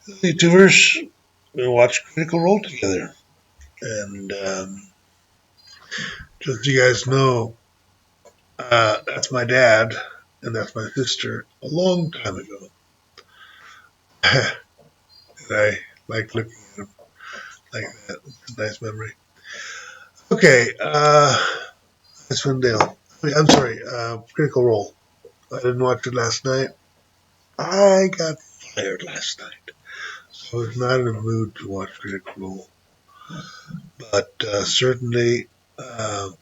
YouTubers, we watch Critical Role together. And just so you guys know, that's my dad, and that's my sister a long time ago. And I like looking at them like that. It's a nice memory. Okay, Icewind I'm sorry, Critical Role. I didn't watch it last night. I got fired last night, so I was not in the mood to watch Critical Role. But certainly, um,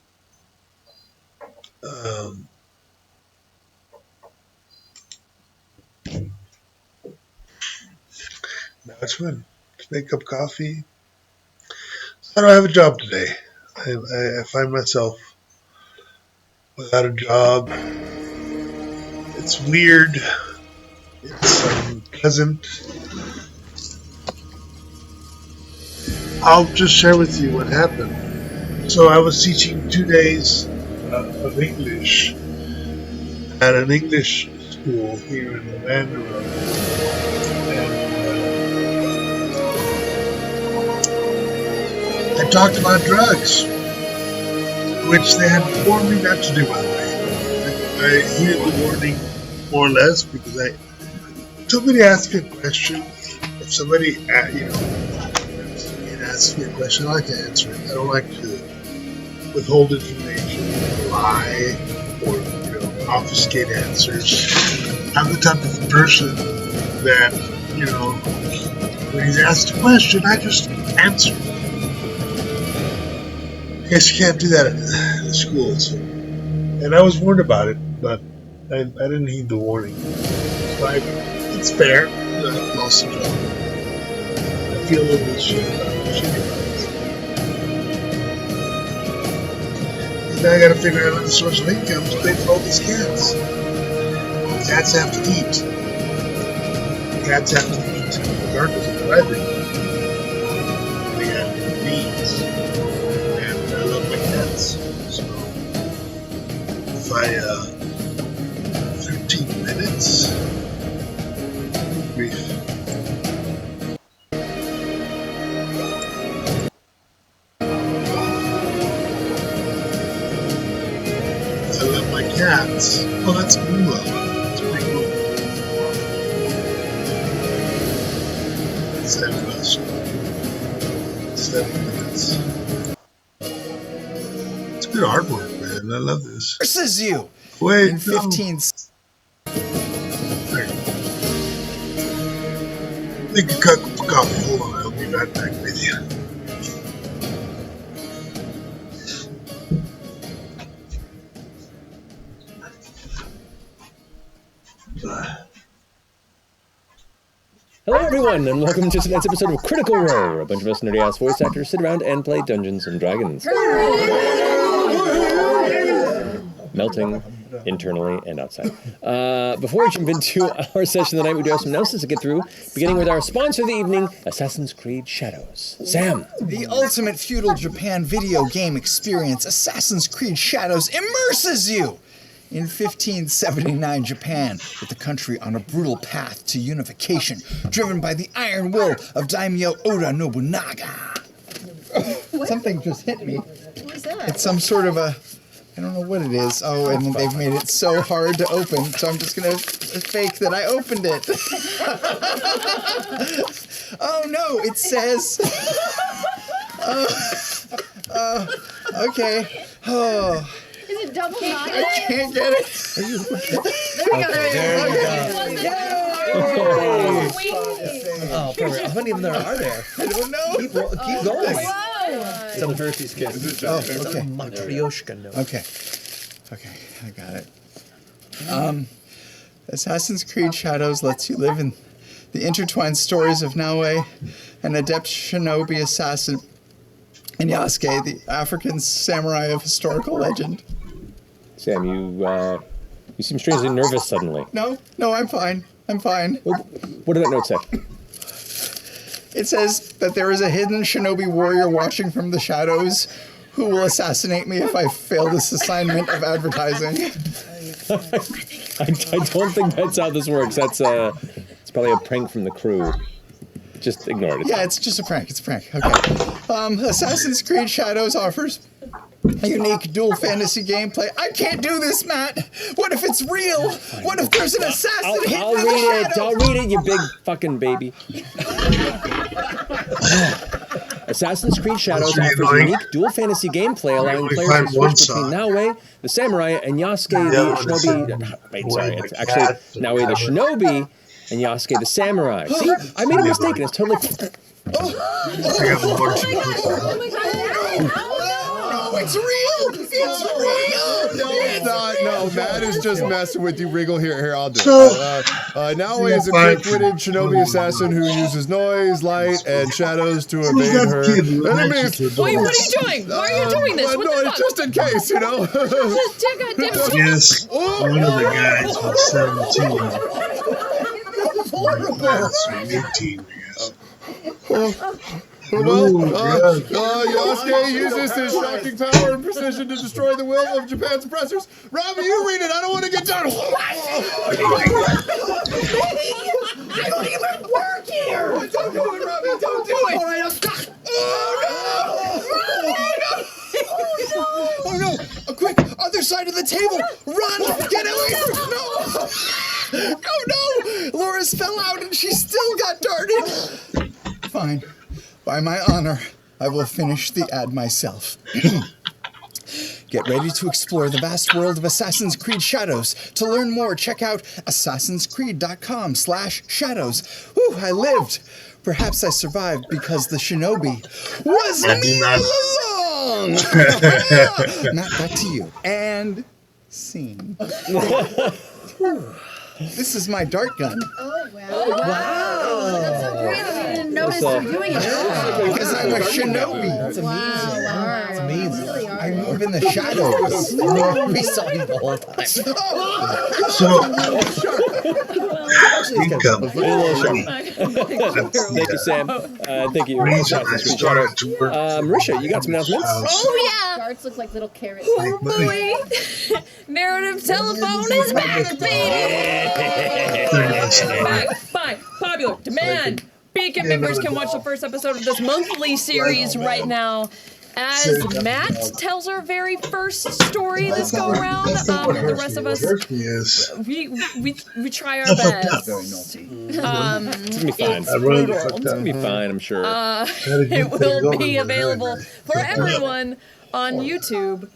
now it's fun. Let's make up coffee. I don't have a job today. I find myself without a job. It's weird. It's unpleasant. I'll just share with you what happened. So I was teaching 2 days of English at an English school here in Orlando. And I talked about drugs, which they had warned me not to do, by the way. I heeded the warning more or less because somebody asked me a question. If somebody, asks me a question, I like to answer it. I don't like to withhold information, lie, or obfuscate answers. I'm the type of person that, when he's asked a question, I just answer. I guess you can't do that at the school. So. And I was warned about it, but I didn't heed the warning. So it's fair. I lost the job. I feel a little shit about it. Now I gotta figure out another source of income to pay for all these cats. Cats have to eat. Cats have to eat, regardless of what I do. They have needs. And I love my cats. So, if I, 13 minutes. Brief. I love my cats. Oh, that's Mula. That's pretty cool. That's 7 minutes. 7 minutes. It's good artwork, man. I love this. Versus you. Wait, in 15. Make a cup of coffee. Hold on, I'll be right back with you. Hello everyone, and welcome to tonight's episode of Critical Role, where a bunch of us nerdy-ass voice actors sit around and play Dungeons & Dragons. Melting internally and outside. Before we jump into our session tonight, we do have some announcements to get through, beginning with our sponsor of the evening, Assassin's Creed Shadows. Sam. The ultimate feudal Japan video game experience, Assassin's Creed Shadows, immerses you in 1579 Japan, with the country on a brutal path to unification, driven by the iron will of Daimyo Oda Nobunaga. Something just hit me. What is that? It's some sort of a... I don't know what it is. Oh, and they've made it so hard to open, so I'm just gonna fake that I opened it. Oh no, it says... okay. Oh... Is it double knotted? I can't get it. There we go. Oh, perfect. How many of them are there? I don't know. Keep going. Whoa. Some Hershey's Kiss. Oh, okay. Matryoshka note. Okay, I got it. Assassin's Creed Shadows lets you live in the intertwined stories of Naoe, an adept shinobi assassin, and Yasuke, the African samurai of historical legend. Sam, you seem strangely nervous suddenly. No, I'm fine. What did that note say? It says that there is a hidden shinobi warrior watching from the shadows who will assassinate me if I fail this assignment of advertising. I don't think that's how this works. It's probably a prank from the crew. Just ignore it. Yeah, it's just a prank. It's a prank. Okay. Assassin's Creed Shadows offers a unique dual fantasy gameplay. I can't do this, Matt. What if it's real? What if there's an assassin hidden I'll in the read it. shadows? I'll read it, you big fucking baby. Assassin's Creed Shadows That's offers really unique dual fantasy gameplay, allowing only players find to one switch between side. Naoe, the samurai, and Yasuke, The the other one is shinobi. Wait, sorry, the it's actually cat, the Naoe, the rabbit. shinobi, and Yasuke, the samurai. See, I made a mistake, and it's totally. I got the one too quick. Oh my god. No, it's real! It's real! No, it's not. No, Matt is just messing with you. Regal, here, I'll do So- it. Naoe is a quick-witted shinobi assassin who uses noise, light, and shadows to evade her enemies. Wait, what are you doing? Why are you doing this? What no, the it's fuck? just in case, you know. Yes, one of the guys was 17. That's 18, I guess. Yasuke uses his shocking power and precision to destroy the will of Japan's oppressors. Robbie, you read it. I don't want to get done. I don't even work here! Don't do it, Robbie. Don't do it. All right, I'm stuck. Oh no! Quick! Other side of the table! Run! Get away! No! Oh no! Laura's fell out and she still got darted! Fine. By my honor, I will finish the ad myself. Get ready to explore the vast world of Assassin's Creed Shadows. To learn more, check out assassinscreed.com/shadows. Whew, I lived. Perhaps I survived because the shinobi was me all along. Matt, back to you. And scene. This is my dart gun. Oh, wow. That's so great. I didn't notice you doing it. Because I'm a shinobi. That's amazing. That's amazing. Really are. I move in the shadows. We saw you the whole time. So, income. Thank you, Sam. Thank you. Reason I Assassin's Creed started Shadows. to work. Marisha, you got some announcements? Oh, yeah. Darts look like little carrots. Make money. Narrative telephone is back, baby! Back by popular demand. Beacon members can watch the first episode of this monthly series right now. As Matt tells our very first story this go around, and the rest of us, Yes. we try our best. It's gonna be fine. I really brutal. fucked It's up. gonna be fine, I'm sure. It will be available for everyone on YouTube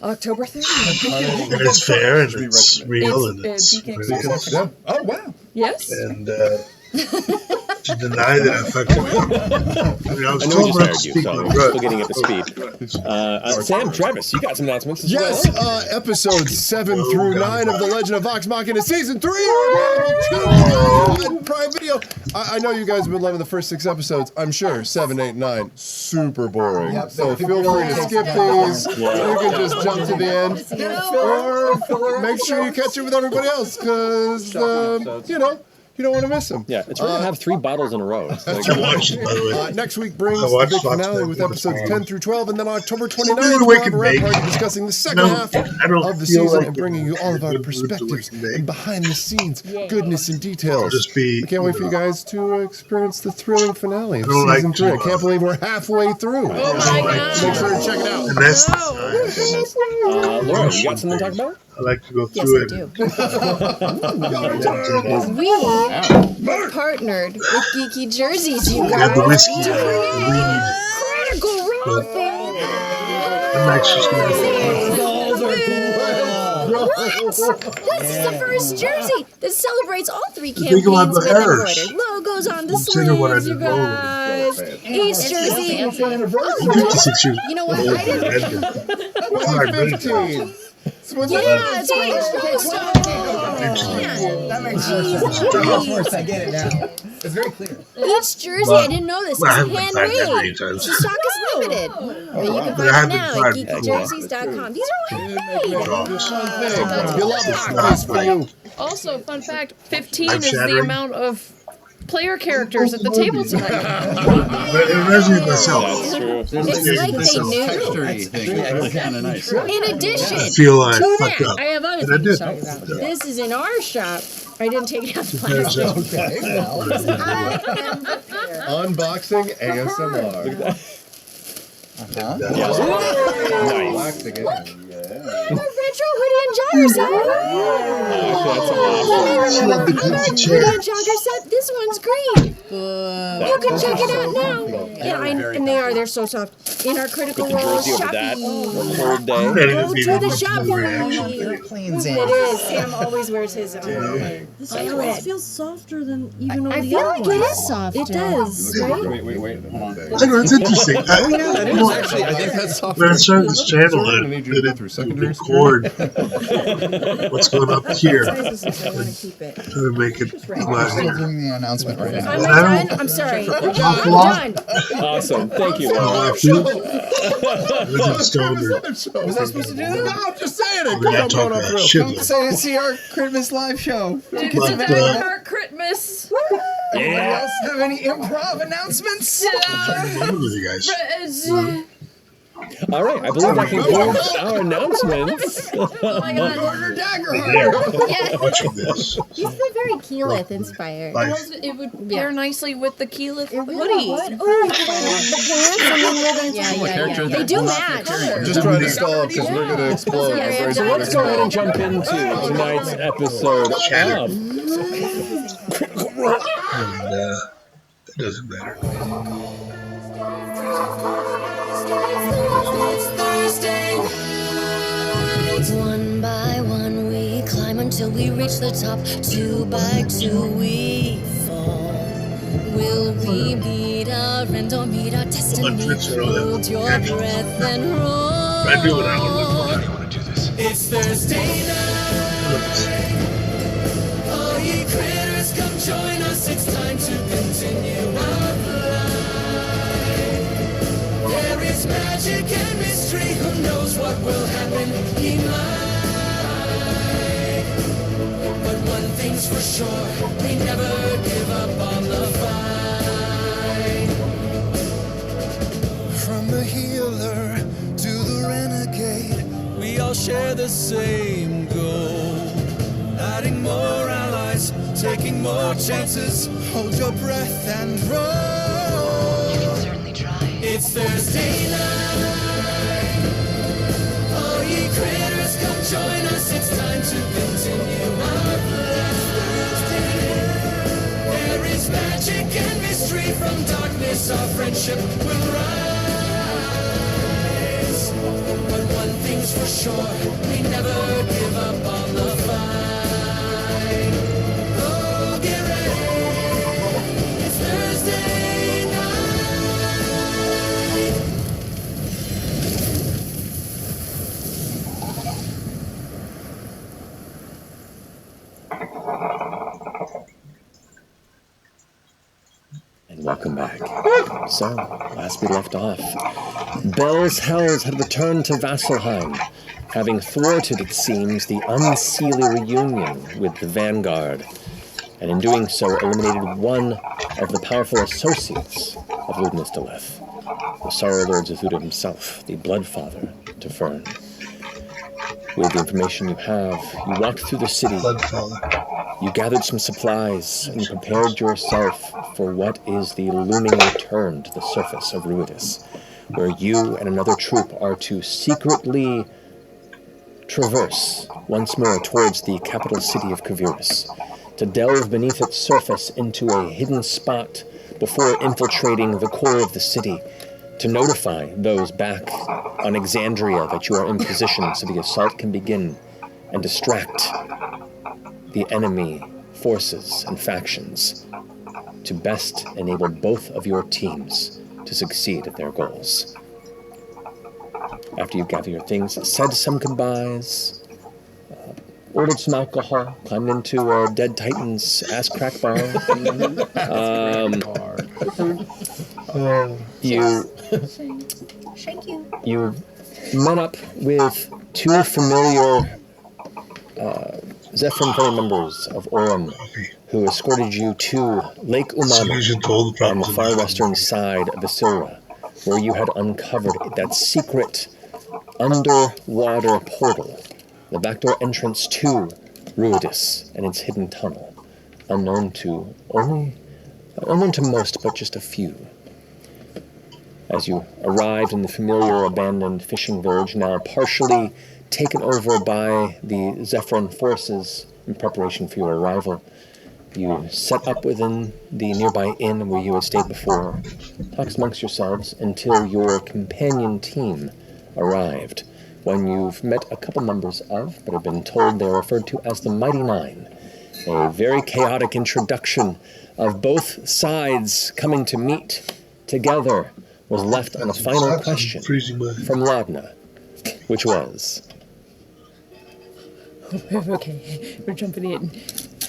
October 30th. And it's fair and it's real and It's, it's Beacon really exclusive. Oh, wow. Yes? and to deny that I fucked up. I mean, I was I know we told just not to hired you, speak so my we're still road. getting up to speed. Sam, Travis, you got some announcements as Yes, well. episodes 7 through 9 of The Legend of Vox Machina Season 3 are available on Prime Video. I know you guys have been loving the first 6 episodes. I'm sure 7, 8, 9, super boring. Yep, So they feel free to skip these. Yeah. You can just jump to the end. Or make sure you catch it with everybody else, because, you don't want to miss them. Yeah, it's rare to have 3 bottles in a row. It's like, I watched it, by the way. Next week brings I the watched big Fox finale News with this episodes morning. 10 through 12, and then on October Something 29th, we we'll have a can wrap make. party discussing the second No, half I don't of the feel season like and bringing you all of our good food that we perspectives can make. and behind the scenes goodness and details. Just be. I can't wait for you guys to experience the thrilling finale of I don't like season 3. I to, can't believe we're halfway through. Oh my god. Make sure to check it out. And that's Laura, you got something to talk about? I like to go Yes, through I it. do. We partnered with Geeky Jerseys, you We guys. have the whiskey, the weed. Critical Raw I'm actually just going This is the first jersey that celebrates all 3 Think about campaigns the with errors. embroidered logos on the Consider what I sleeves, you did wrong. guys. Each jersey. Oh, 56 years you know what? I didn't. old. 15. Yeah, it's That makes more sense. That makes more sense. I get it now. It's very clear. Each jersey, I didn't know this, is Well, I haven't been signed that many handmade. times. The stock is limited. But you can But I find have them now been at signed. geekyjerseys.com. These are all handmade. You love it. It's for you. Also, fun fact, 15 I'm is the shattering. amount of player characters at the table tonight. But it reminds me of myself. That's true. It's like they knew. Texture-y thing. Yeah, it's kind of nice. In addition I feel I to fucked that, up. I have other And I things to did. talk about. This is in our shop. I didn't take it out the plastic. Okay, well. Unboxing ASMR. Nice. Wax again. Retro hoodie and jogger set. Love the pizza chair. Hoodie and jogger set. This one's green. You can check it out now. Yeah, and they're so soft. In our Critical Put the Role jersey over that. shopping. Cold day. Go to the shopping. Planes It in. is. Sam always wears his on. This almost feels softer than even all I the feel other like ones. it is soft. It does, right? Wait. Hold on. I know, it's interesting. That is actually, I think that's soft. When I started this channel, I need you to go through it secondary record what's going up here Sizes, I want to keep it. to make it come out Still here. doing the announcement right now. Am I done? I'm sorry. I'm done. Awesome. Thank you. How I feel. Everything's going there. Was I supposed to do that? No, I'm just saying it. We're Come gonna on, talk going up about real. shit. So see our Christmas live show. But, Our Christmas. Anybody else have any improv announcements? with you guys. All right. I believe that concludes our announcements. Order dagger. Yeah. Watch this. He's been very Keyleth inspired. Like, It would pair nicely with the Keyleth hoodie. Oh, the pants and then we're going to... Yeah. They do match. Just trying to stall up because we're going to explode. Yeah, Very So soon. let's go ahead and jump into tonight's episode of and, that doesn't matter. One by one we climb until we reach the top. Two by two we fall. Will we meet our end or meet our destiny? Hold your breath and roll. I do what I want to do. It's Thursday night. All ye critters, come join us. It's time to continue our flight. There is magic and mystery. Who knows what will happen? He might. But one thing's for sure, we never give up on the fight. From the healer to the renegade, we all share the same goal. Adding more allies, taking more chances. Hold your breath and roll. You can certainly try. It's Thursday night. All ye critters, come join us. It's time to continue our flight. There is magic and mystery. From darkness our friendship will rise. But one thing's for sure, we never give up on the fight. Oh, get ready, it's Thursday night. And welcome back. So, last we left off, Bell's Hells had returned to Vasselheim, having thwarted, it seems, the unseelie reunion with the Vanguard, and in doing so eliminated one of the powerful associates of Ludinus Deleth, the Sorrow Lord Zethudha himself, the Bloodfather to Fern. With the information you have, you walked through the city. You gathered some supplies and prepared yourself for what is the looming return to the surface of Ruidus, where you and another troop are to secretly traverse once more towards the capital city of Kavyrus, to delve beneath its surface into a hidden spot before infiltrating the core of the city, to notify those back on Exandria that you are in position so the assault can begin, and distract the enemy forces and factions to best enable both of your teams to succeed at their goals. After you gather your things, said some goodbyes, ordered some alcohol, climbed into a Dead Titan's ass crack bar. You met up with two familiar Zephyrin family members of Orem who escorted you to Lake Umama on the far western side of Isilra, where you had uncovered that secret underwater portal, the backdoor entrance to Ruidus and its hidden tunnel. unknown to most, but just a few. As you arrived in the familiar abandoned fishing village, now partially taken over by the Zephyrin forces in preparation for your arrival, you set up within the nearby inn where you had stayed before, talked amongst yourselves until your companion team arrived, one you've met a couple members of, but have been told they're referred to as the Mighty Nine. A very chaotic introduction of both sides coming to meet together was left on a final question from Laudna, which was... Okay, we're jumping in.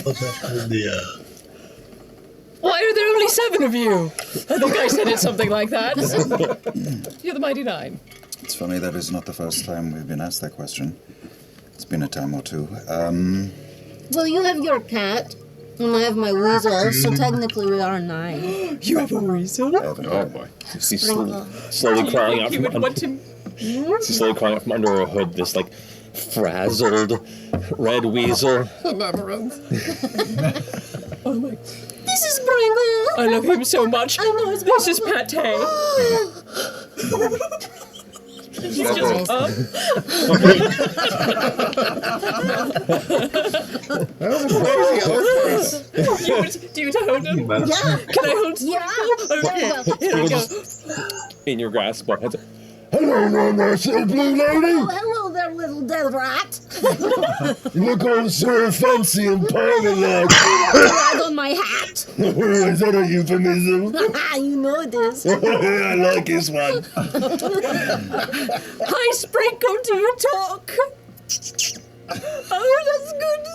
Okay. Why are there only 7 of you? I think I said it something like that. You're the Mighty Nine. It's funny, that is not the first time we've been asked that question. It's been a time or two. Well, you have your cat, and I have my weasel, so technically we are 9. You have a weasel? Oh boy. You see slowly crawling out from under her hood, this like frazzled red weasel. Oh my. This is Pringle. I love him so much. I know his This is Pate. He's just up. That was crazy. Do you hold him? Yeah. Can I hold him? Yeah. Okay. There we go. Here we go. In your grasp, what heads up. Hello, nice little blue lady. Oh, hello there, little dead rat. You look all so fancy and pirate like. Rag on my hat. Is that a euphemism? You know it is. I like this one. Hi, Sprinkle, do you talk? Oh, that's good.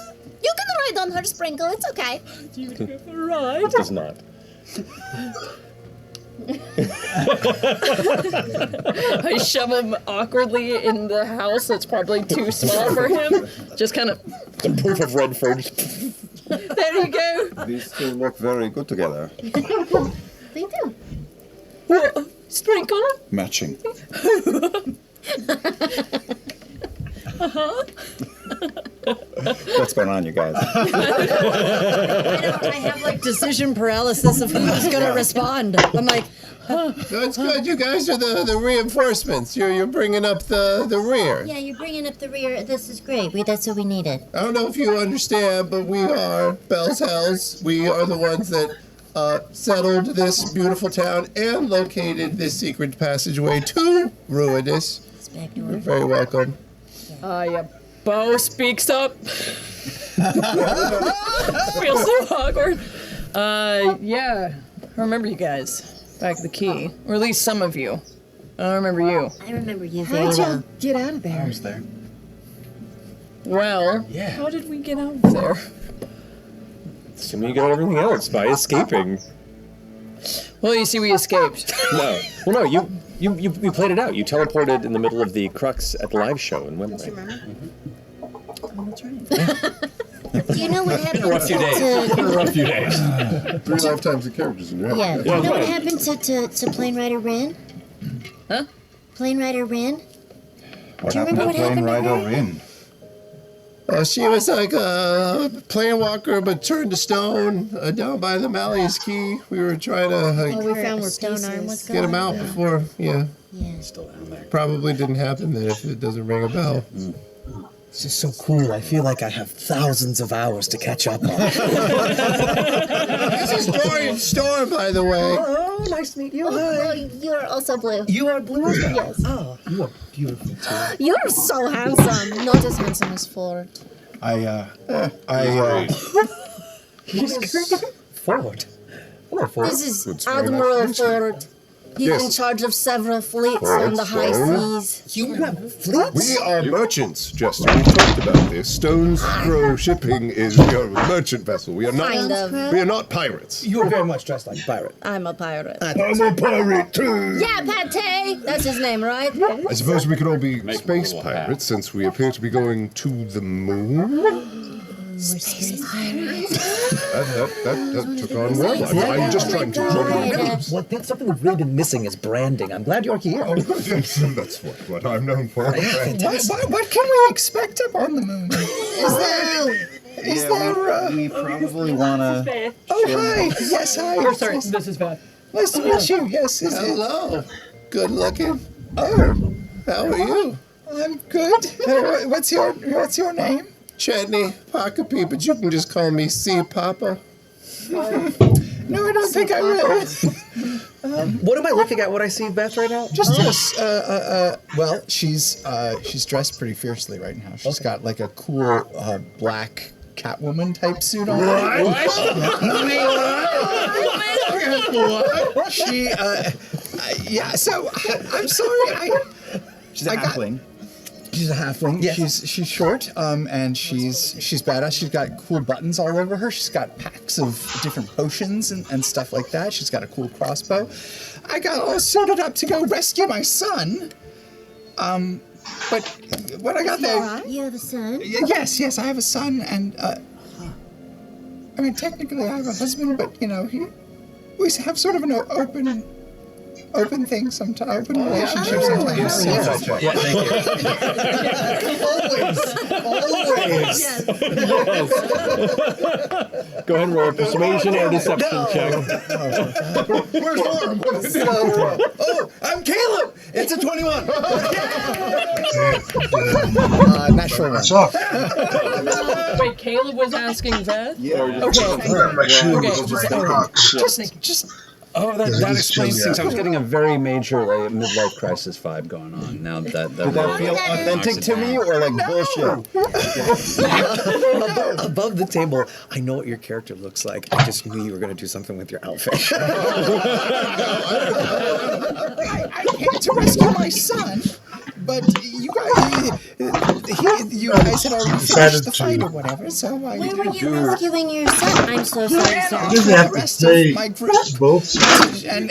You can ride on her, Sprinkle. It's okay. Do you go for a ride? It does not. I shove him awkwardly in the house that's probably too small for him. Just kind of... The proof of red fudge. There you go. These two work very good together. They do. What? Sprinkle? Matching. What's going on, you guys? I have like decision paralysis of who's gonna respond. I'm like, That's good. You guys are the reinforcements. You're bringing up the rear. Yeah, you're bringing up the rear. This is great. That's what we needed. I don't know if you understand, but we are Bell's Hells. We are the ones that settled this beautiful town and located this secret passageway to Ruidus. You're very welcome. Bo speaks up. Feels so awkward. Yeah. I remember you guys. Back at the key. Or at least some of you. I don't remember you. I remember you how very did well. y'all get out of there? I was there. Well, Yeah. how did we get out of there? Assuming you got everything else by escaping. Well, you see, we escaped. No. Well, no, you played it out. You teleported in the middle of the crux at the live show in Wembley. Do you know what happened A rough few days. Rough few days. 3 lifetimes of characters in your head. Yeah. Do you know what happened to Plane Rider Rin? Huh? Plane Rider Rin? What Do you happened remember to what Plane happened to Rider her? Rin? She was like a plane walker, but turned to stone down by the Malleus Key. We were trying to We found where stone pieces. arm was get him out before, Yeah. Still down there. probably didn't happen then if it doesn't ring a bell. It's just so cool. I feel like I have thousands of hours to catch up on. This is Dorian Storm, by the way. Oh, nice to meet you. Oh, Hi. you're also blue. You are blue as well? Yes. Oh, you are beautiful too. You're so handsome. Not as handsome as Ford. Ford. Hello, Ford. This is It's very Admiral nice. Ford. He's Yes. in charge of several fleets on the high seas. You have fleets? We are merchants, Jester. We've talked about this. Stone's Throw Shipping is we are a merchant vessel. We are not. Kind of. We are not pirates. You are very much dressed like a pirate. I'm a pirate. I'm a pirate too. Yeah, Pate! That's his name, right? I suppose we could all be space pirates since we appear to be going to the moon. That took on well. I'm just trying to join Something we've really been missing is branding. I'm glad you're here. That's what I'm known for. What can we expect up on the moon? Is there? We probably want to. Oh, hi. Yes, hi. Or sorry, this is Beth. Nice to meet you. Yes. Hello. Good looking. Oh, How are you? I'm good. What's your name? Chetney Pakapi, but you can just call me C Papa. No, I don't think I will. What am I looking at when I see Beth right now? Just this. Well, she's dressed pretty fiercely right now. She's got like a cool black Catwoman type suit on. What? She, yeah. So I'm sorry. She's a halfling. She's a halfling. Yeah. She's short, and she's badass. She's got cool buttons all over her. She's got packs of different potions and stuff like that. She's got a cool crossbow. I got all suited up to go rescue my son. But when I got there, You have a son? yes, I have a son, and I mean technically I have a husband, but you know we have sort of an open thing sometimes, open relationship sometimes. Yeah, thank you. Always. Go ahead and roll a persuasion or deception check. Where's Norm? Oh, I'm Caleb. It's a 21. Natural one. That's off. Wait, Caleb was asking Beth? Yeah. My shoe was right in the box. Just Oh, that just explains chill things. out. I was getting a very major like, midlife crisis vibe going on. Now that Did that feel authentic to me or like bullshit? Above the table, I know what your character looks like. I just knew you were going to do something with your outfit. I came to rescue my son, but you guys had already finished the fight or whatever, so I Why were you rescuing your son? I'm so sorry, sir. You just have to say my group both sides. and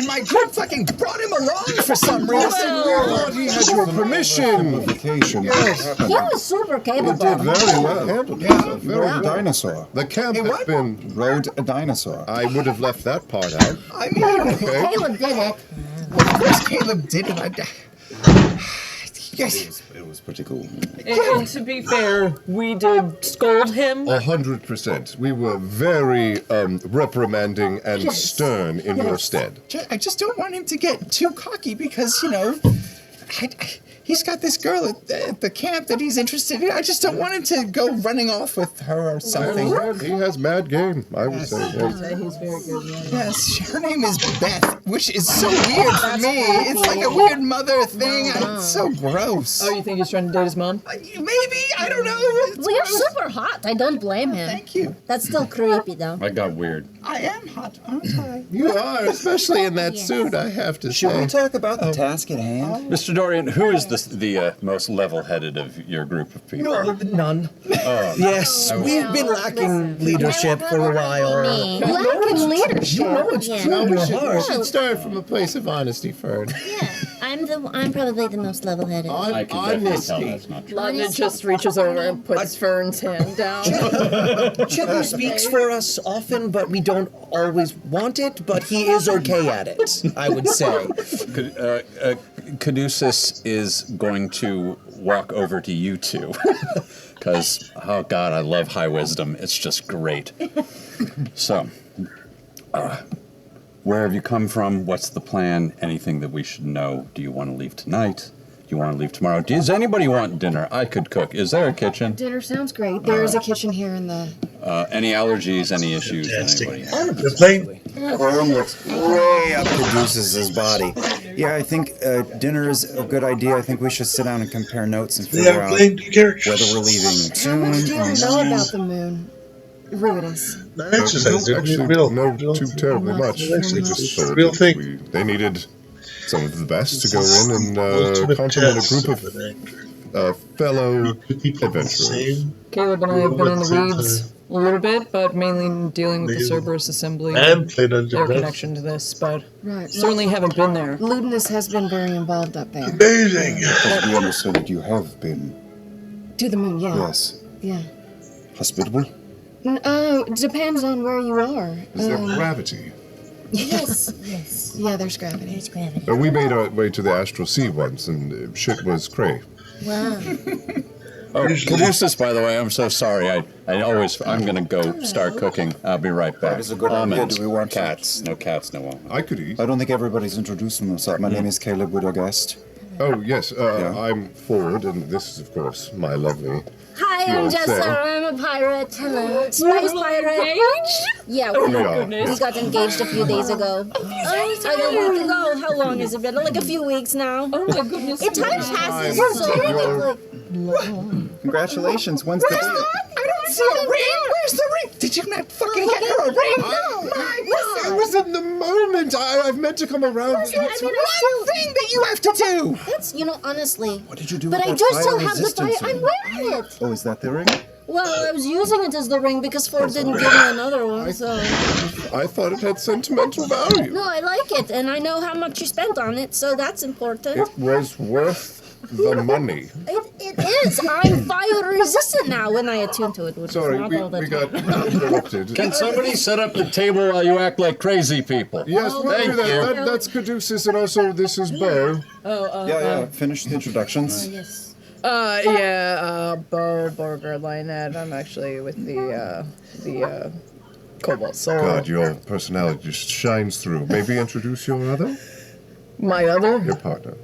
my group fucking brought him along for some reason. thought he had your permission. Vacation. He was super capable. Very well. Handled Yeah, yourself very rode a well. dinosaur. The camp has been. Rode a dinosaur. I would have left that part out. I mean, Caleb did it. of course Caleb did it. Yes. It was pretty cool. And to be fair, we did scold him. 100%. We were very reprimanding and stern in your stead. I just don't want him to get too cocky because, he's got this girl at the camp that he's interested in. I just don't want him to go running off with her or something. He has mad game, I would say. Yes. He's very good. Yes, her name is Beth, which is so weird for me. It's like a weird mother thing. It's so gross. Oh, you think he's trying to date his mom? Maybe, I don't know. Well, you're super hot. I don't blame him. Thank you. That's still creepy, though. I got weird. I am hot, aren't I? You are, especially in that suit, I have to Should we say. talk about the task at hand? Mr. Dorian, who is the most level-headed of your group of people? None. Yes, we've been lacking leadership for a while. Lacking leadership. You know it's Yeah. true in We your should heart. start from a place of honesty, Ferd. Yeah, I'm probably the most level-headed. I can definitely tell that's not true. London just reaches over and puts Fern's hand down. Chetney speaks for us often, but we don't always want it, but he is okay at it, I would say. Caduceus is going to walk over to you two. Because, oh God, I love high wisdom. It's just great. So, where have you come from? What's the plan? Anything that we should know? Do you want to leave tonight? Do you want to leave tomorrow? Does anybody want dinner? I could cook. Is there a kitchen? Dinner sounds great. There is a kitchen here in the. Any allergies? Any issues? Fantastic. Anybody have? The plane. Corum looks way up Caduceus' body. Yeah, I think dinner is a good idea. I think we should sit down and compare notes and They figure have out claimed characters. whether we're leaving How soon much do you or know not. about the moon? Ruidus. Exercise. Actually, Real. no too terribly much. They just told Real us thing. they needed some of the best to go in and Ultimate compliment a test group of of an actor. fellow People the adventurers. same. Caleb and I have been in the Same weeds time. a little bit, but mainly dealing with the Amazing. Cerberus Assembly And played under their breath. connection to this, but Right. certainly haven't been there. Ludinus has been very involved up there. Amazing. Because we understood that you have been, To the moon, yeah. yes, Yeah. hospitable. It depends on where you are. Is there gravity? Yes. Yeah, there's gravity. There's gravity. We made our way to the astral sea once, and shit was cray. Wow. Oh, Caduceus, by the way, I'm so sorry. I'm gonna go start cooking. I'll be right back. That is a good idea. Do we want cats? No cats, no almonds. I could eat. I don't think everybody's introducing themselves. My name is Caleb Widogast. Oh, yes. I'm Ford, and this is, of course, my lovely... Hi, I'm Fiance. Jessa. I'm a pirate. Hello. Spice pirate. Engaged? Yeah, Oh, we yeah. got engaged a few days ago. A week ago. How long has it been? Like a few weeks now. Oh my goodness. Time passes so quickly. Congratulations. When's the date? I don't see a ring. Where's the ring? Did you not fucking get her a ring? I was in the moment. I've meant to come around. One thing that you have to do. That's, honestly. What did you do But with I that do fire still have the resistance fire. I'm ring? wearing it. Oh, is that the ring? Well, I was using it as the ring because Ford didn't give me another one, so. I thought it had sentimental value. No, I like it, and I know how much you spent on it, so that's important. It was worth the money. It is. I'm fire resistant now when I attune to it. Which Sorry, is not all the we time. got interrupted. Can somebody set up the table while you act like crazy people? Yes, we'll Thank do that. you. That's Caduceus, and also this is Bo. Yeah. Finish the introductions. Yes. Bo Burger Lionette. I'm actually with the Cobalt Soul. God, your personality just shines through. Maybe introduce your other? My other? Your partner.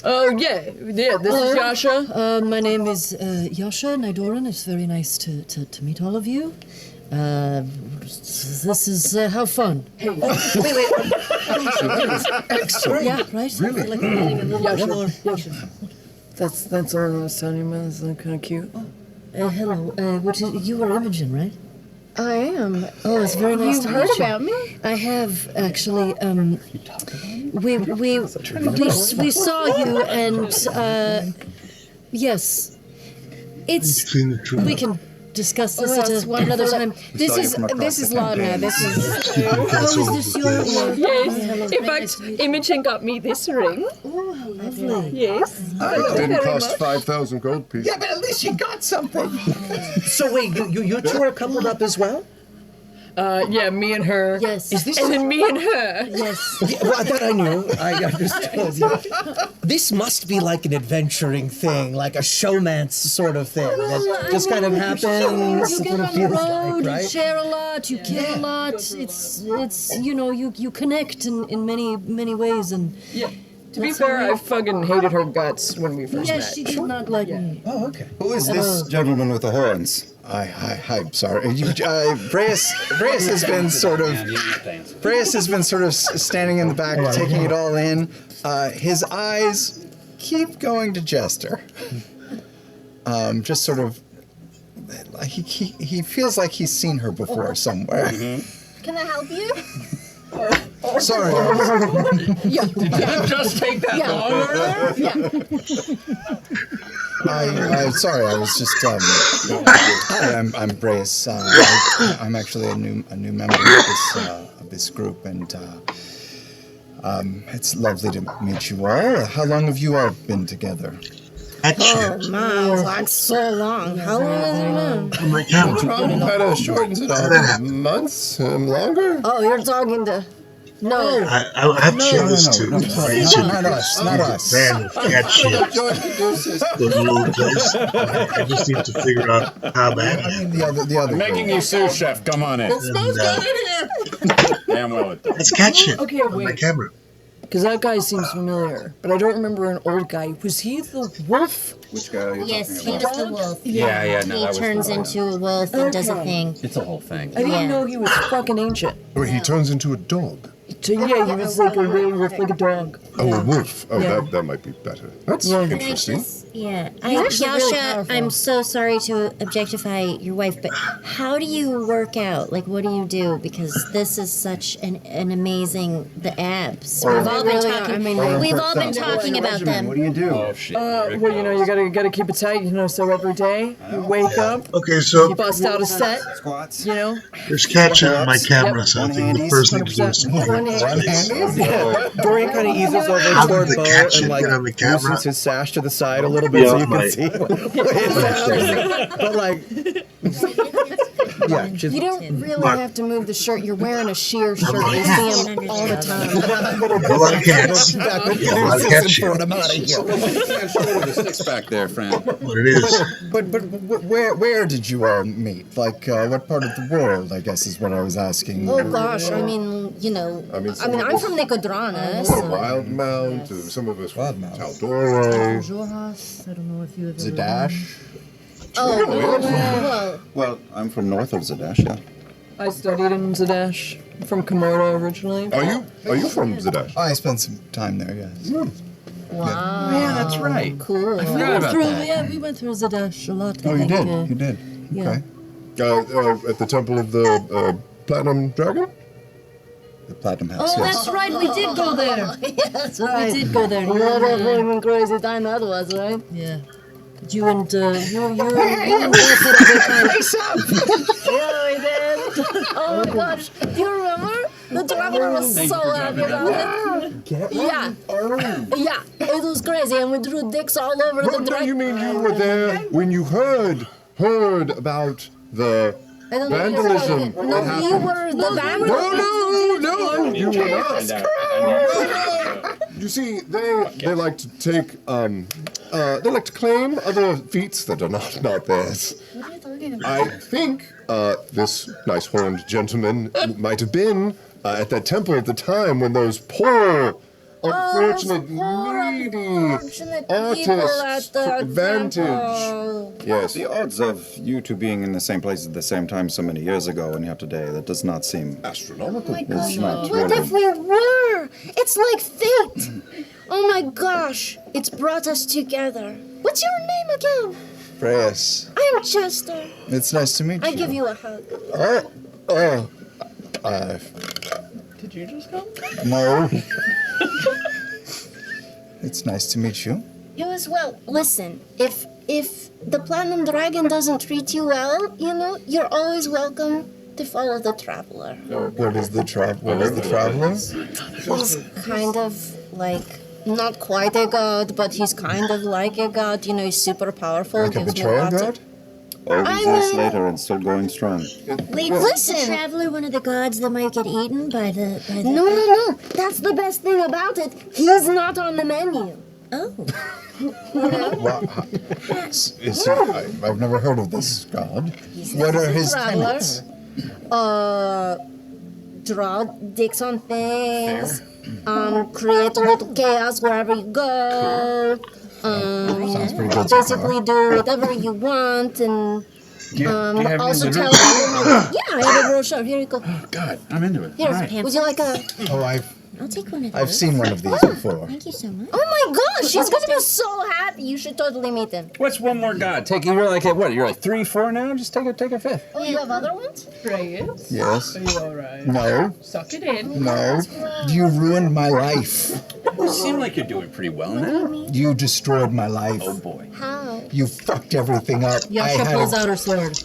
Oh, yeah. This is Yasha. My name is Yasha Nidoran. It's very nice to meet all of you. This is how fun. Hey, wait. Excellent. Yeah, right? Really? Like getting a little Yasha. That's all I was telling you, man. Isn't that kind of cute? hello. You are Imogen, right? I am. Oh, it's very nice You've to heard meet you. about me? I have actually. We saw you, and yes, it's. We can discuss this at another time. This is Lana. This is. Oh, is this your? Yes. In fact, Imogen got me this ring. Oh, how lovely. Yes. It didn't cost 5,000 gold pieces. Yeah, but at least you got something. So wait, you two are coupled up as well? Yeah, me and her. Yes. Is this? And then me and her. Yes. Yeah, well, that I knew. I understood. This must be like an adventuring thing, like a showmance sort of thing that just kind of happens. You That's get what it on the feels road, like, you right? share a lot, you kill a lot. It's you connect in many ways, and Yeah. To be fair, I fucking hated her guts when we first yes, met. she did not like me. Oh, okay. Who is this gentleman with the horns? Hi, sorry. Breas has been sort of standing in the back, taking it all in. His eyes keep going to Jester. Just sort of, he feels like he's seen her before somewhere. Can I help you? Sorry. Just take that longer. Sorry, I was just. Hi, I'm Breas. I'm actually a new member of this group, and it's lovely to meet you all. How long have you all been together? Oh, man, like so long. How long has it been? My camera. Trump had a shortened it up months longer. Oh, you're talking to. No. I have to share this too. Not us. Man, cat shit. The little place. I just need to figure out how bad I am. The other. Making you sous chef. Come on in. Damn well it does. That's cat shit. Okay, On my wait. camera. Because that guy seems familiar, but I don't remember an old guy. Was he the wolf? Which guy are you Yes, talking he about? is the wolf. Yeah, no, He that was turns the one. into a wolf and does a thing. It's a whole thing. I didn't Yeah. know he was fucking ancient. Or he turns into a dog. So yeah, he was like a werewolf, like a dog. Oh, a wolf. Oh, Yeah. that might be better. That's Yeah. interesting. Yeah. He's actually really Yasha, powerful. I'm so sorry to objectify your wife, but how do you work out? Like, what do you do? Because this is such an amazing, the abs. We've all been really talking. are. I mean, we've all been talking about them. What do you do? Oh shit. Well, you gotta keep it tight, so every day you wake up, Okay, so you bust out a set, Squats. there's cat shit on my camera, so I think the first thing to do is to Dorian kind of eases over How did toward the Bo cat shit and like get on the camera? moves his sash to the side a little bit so you can right. see. But like, Yeah, You don't really have to move the shirt. You're wearing a sheer shirt. You see him all the time. I'm out of here. The sticks back there, Fran. What it is. But where did you all meet? Like, what part of the world, I guess, is what I was asking. Oh gosh, I mean, you know, I mean, I'm from Nicodrana. So. Wildmount, some of us from Taldoro. Joras, I don't know if you ever. Zadash? Oh, Well, I'm from north of Zadash, yeah. I studied in Zadash from Komodo originally. Are you from Zadash? I spent some time there, yes. wow. Yeah, that's right. Cool. I forgot about that. Yeah, we went through Zadash a lot. Oh, I you think, did? You did? yeah. Okay. At the Temple of the Platinum Dragon? The Platinum House, Oh, yes. that's right, we did go there. Yeah, that's right. We did go there. What a fucking crazy time that was, right? Yeah. You and you both had a good time. Yeah, we did. Oh my gosh. Do you remember? The traveler was so happy about it. Yeah. Yeah. It was crazy, and we drew dicks all over the No, dragon. you mean you were there when you heard about the I don't know. vandalism? No, you were the vandal. No, you were not. You see, they like to take they like to claim other feats that are not theirs. What are you talking about? I think this nice horned gentleman might have been at that temple at the time when those poor, unfortunate, needy artists took advantage. Yes. The odds of you two being in the same place at the same time so many years ago and here today, that does not seem astronomical. It's not What if we were? It's like fate. Oh my gosh. It's brought us together. What's your name again? Reyes. I'm Chester. It's nice to meet you. I give you a hug. Did you just come? No. It's nice to meet you. You as well. Listen, if the Platinum Dragon doesn't treat you well, you know, you're always welcome to follow the Traveler. What is the traveler? He's kind of like, not quite a god, but he's kind of like a god. You know, he's super powerful. Like a gives me betrayal lots of- god? all I these years mean- later and still going strong. Wait, Listen. is the traveler one of the gods that might get eaten by the? No. That's the best thing about it. He's not on the menu. Oh. I've never heard of this god. What are his Traveler. tenets? Draw dicks on things. Create a little chaos wherever you go. Sounds pretty good so Basically do whatever you want and Do you have also any tell literature? Yeah, I have a brochure. Here you go. God, I'm into it. Here, All right. would you like a... Oh, I'll take one of those. I've seen one of these before. Thank you so much. Oh my gosh, she's gonna be so happy. You should totally meet him. What's one more god? Take you're like what? You're like 3, 4 now. Just take a fifth. Oh, you have other ones? Reyes? Yes. Are you alright? No. Suck it in. No. You ruined my life. You seem like you're doing pretty well now. You destroyed my life. Oh boy. How? You fucked everything up. Yasha pulls out her sword.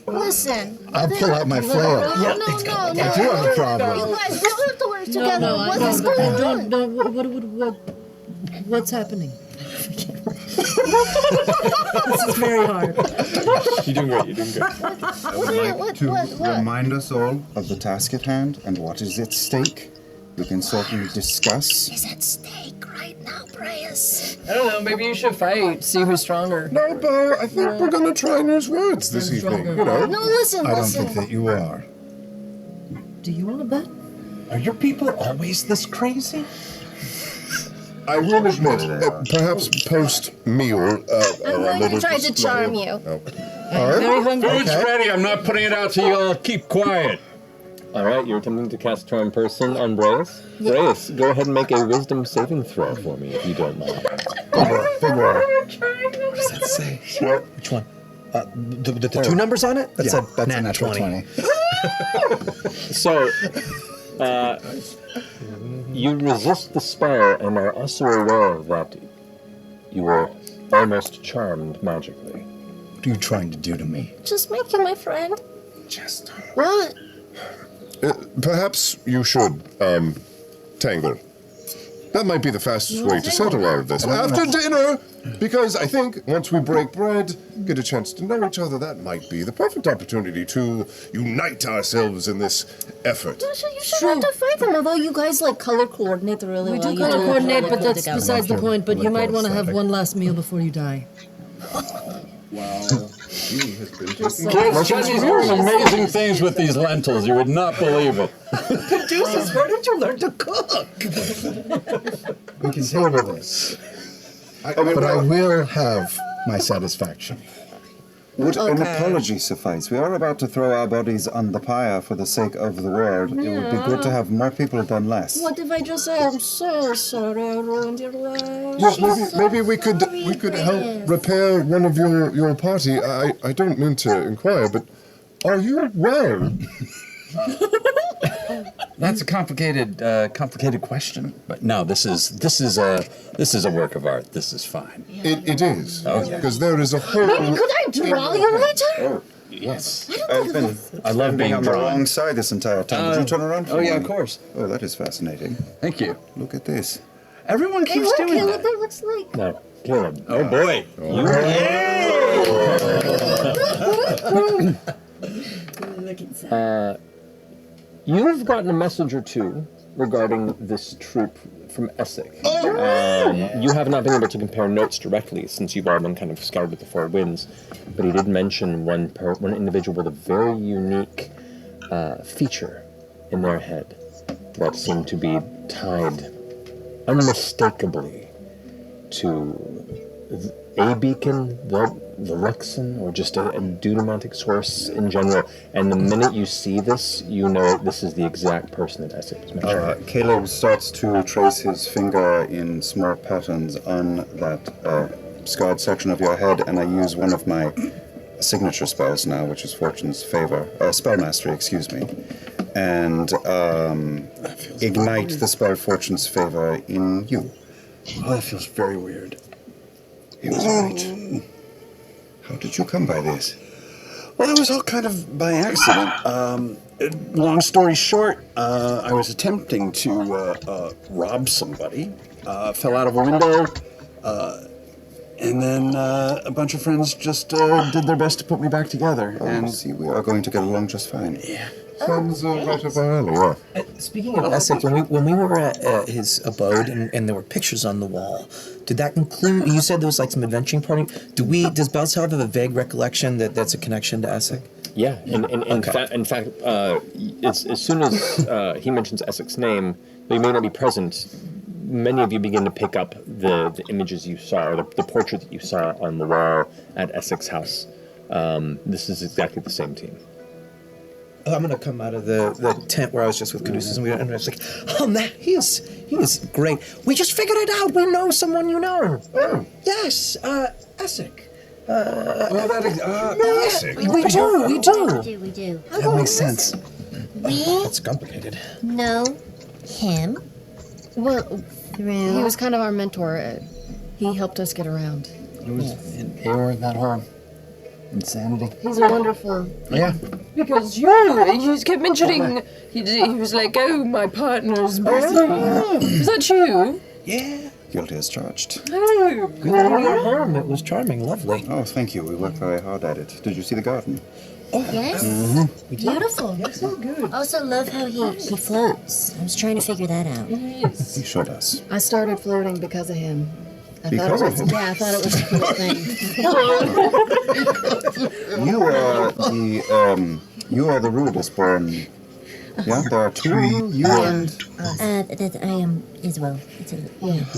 Listen. I'll pull out my flail. No. I do have a problem. You guys don't have to work together. No, What is going on? What's happening? This is very hard. You're doing great. You're doing good. I would like to remind us all of the task at hand and what is at stake. We can certainly discuss. Is at stake right now, Prayas. I don't know, maybe you should fight, see who's stronger. No, Bo, I think we're gonna try and use words this evening, you know. No, listen. I don't think that you are. Do you want to bet? Are your people always this crazy? I will admit, perhaps post-meal, I'm going to try to charm you. Very hungry. Food's ready. I'm not putting it out till you all keep quiet. All right, you're attempting to cast Charm Person on Reyes. Reyes, go ahead and make a Wisdom saving throw for me, if you don't mind. Big roll. What does that say? Which one? The two numbers on it? That's That's a a natural 20. So, you resist the spell and are also aware that you were almost charmed magically. What are you trying to do to me? Just make you my friend. Chester. What? Perhaps you should, tangle. That might be the fastest way to settle all of this. After dinner, because I think once we break bread, get a chance to know each other, that might be the perfect opportunity to unite ourselves in this effort. Dasha, you should have to fight them, although you guys like color coordinate really We well. do You color really coordinate, look but good that's together. besides the point. But you might want to have one last meal before you die. Wow. Jesse's doing amazing things with these lentils. You would not believe it. Caduceus, where did you learn to cook? We can handle this. But I will have my satisfaction. Would an apology suffice? We are about to throw our bodies on the pyre for the sake of the world. It would be good to have more people than less. What if I just say, I'm so sorry I ruined your life? Well, maybe we could help repair one of your party. I don't mean to inquire, but are you well? That's a complicated question. But no, this is a work of art. This is fine. It is. Oh yeah. Because there is a whole. Maybe could I draw you later? Oh, yes. I love being on the drawn. wrong side this entire time. Did you turn around? Oh yeah, of course. Oh, that is fascinating. Thank you. Look at this. Everyone Hey, keeps look, doing Caleb, that. it looks like. No, Caleb. Oh boy. You've gotten a message or two regarding this troop from Essex. You have not been able to compare notes directly since you've all been kind of scattered with the four winds, but he did mention one individual with a very unique feature in their head that seemed to be tied unmistakably to a beacon, the Luxon, or just a dunamantic source in general. And the minute you see this, you know this is the exact person that Essex was mentioning. Caleb starts to trace his finger in small patterns on that scarred section of your head, and I use one of my signature spells now, which is Fortune's Favor, Spell Mastery, excuse me, and ignite the spell Fortune's Favor in you. Oh, that feels very weird. He was right. How did you come by this? Well, it was all kind of by accident. Long story short, I was attempting to rob somebody, fell out of a window, and then a bunch of friends just did their best to put me back together. Oh, and see, we are going to get along just fine. Yeah. Sounds right up our alley. Speaking of Essex, when we were at his abode and there were pictures on the wall, did that include? You said there was like some adventuring party. Does Bells have a vague recollection that that's a connection to Essex? Yeah, in fact, as soon as he mentions Essex's name, though he may not be present, many of you begin to pick up the images you saw, or the portrait that you saw on the wall at Essex's house. This is exactly the same team. I'm gonna come out of the tent where I was just with Caduceus, and I was like, "Oh man, he is great. We just figured it out. We know someone you know. Oh, yes, Essex. Essex. We do. We do. That makes sense. We That's complicated. know him Well, through. he was kind of our mentor. He helped us get around. It was in Eeyore, that whole insanity. He's a wonderful. Yeah. Because he just kept mentioning, he was like, oh, my partner's busy. Was that you? Yeah. Guilty as charged. Oh, We went to your home. It was charming, lovely. Oh, thank you. We worked very hard at it. Did you see the garden? Yes. Beautiful. so good. Also love how he floats. I was trying to figure that out. Yes. He showed us. I started floating because of him. I Because thought of it was, him? Yeah, I thought it was a cool thing. You are the rudest born. Yeah, there are two. You and. That I am as well.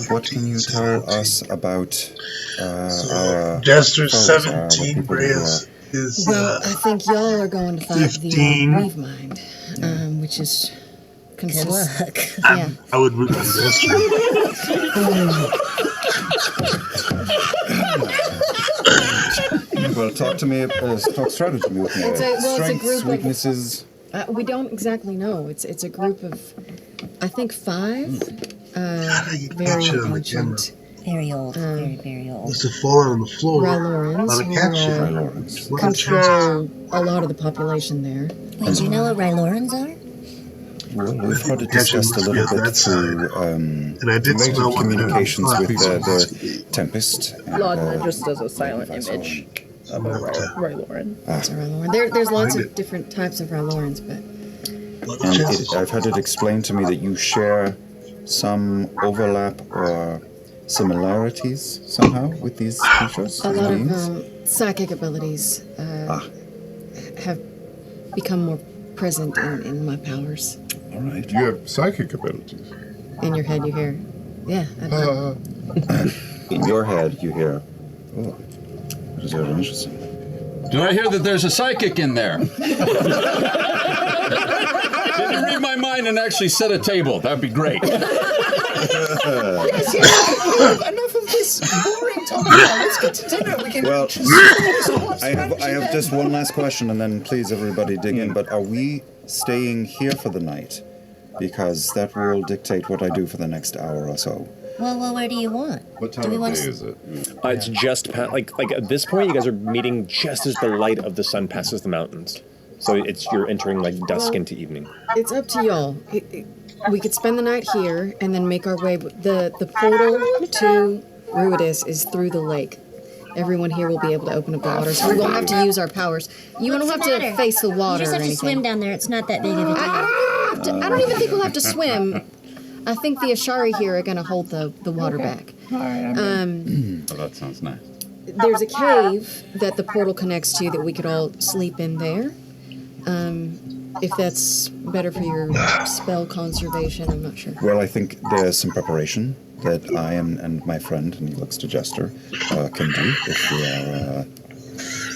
What can you tell us about our Jester foes, 17 the people who are- is Well, I think y'all are going to fight 15. the Weave Mind, which is Good luck. Yeah. I would root for Jester. Well, talk to me. Talk strategy with me. It's a Strengths, group of- weaknesses. We don't exactly know. It's a group of, I think 5. Very Catch it on the ancient. Very old. Very old. Must have fallen on the floor. Rylorans Not a catch who control a lot of the population there. Wait, do you know what Rylorans are? Well, we've heard it discussed a little bit through communications with the Tempest. Laudna just does a silent image of a Roy Lauren. It's a Rylauren. There's lots of different types of Rylaurens, but... And I've had it explained to me that you share some overlap or similarities somehow with these creatures? A lot of psychic abilities have become more present in my powers. All right. You have psychic abilities. In your head, you hear, yeah. In your head, you hear, oh, that is very interesting. Do I hear that there's a psychic in there? Can you read my mind and actually set a table? That'd be great. Yes, enough of this boring talk. Let's get to dinner. We can. Well, I have just one last question, and then please everybody dig in. But are we staying here for the night? Because that will dictate what I do for the next hour or so. Well, where do you want? What time of day is it? It's just like at this point, you guys are meeting just as the light of the sun passes the mountains. So you're entering like dusk into evening. It's up to y'all. We could spend the night here and then make our way. The portal to Ruidus is through the lake. Everyone here will be able to open up the water, so we won't have to use our powers. You don't have to face the water You just or have to anything. swim down there. It's not that big of a deal. I don't even think we'll have to swim. I think the Ashari here are going to hold the water back. All right. Oh, that sounds nice. There's a cave that the portal connects to that we could all sleep in there. If that's better for your spell conservation, I'm not sure. Well, I think there's some preparation that I and my friend, and he looks to Jester, can do if we are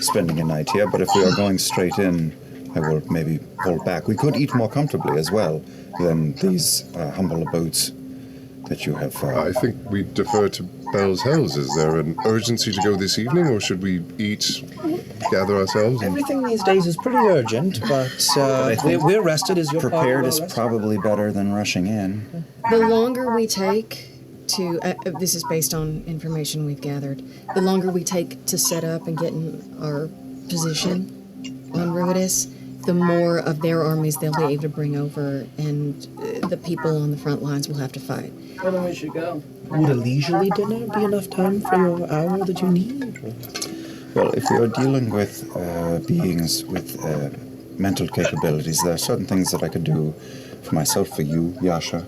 spending a night here. But if we are going straight in, I will maybe hold back. We could eat more comfortably as well than these humble abodes that you have. I think we defer to Bell's Hells. Is there an urgency to go this evening, or should we eat, gather ourselves? Everything these days is pretty urgent, but we're rested. Is your prepared party is probably better than rushing in. The longer we take to, this is based on information we've gathered, the longer we take to set up and get in our position on Ruidus, the more of their armies they'll be able to bring over, and the people on the front lines will have to fight. Well, then we should go. Would a leisurely dinner be enough time for your hour that you need? Well, if we are dealing with beings with mental capabilities, there are certain things that I could do for myself, for you, Yasha,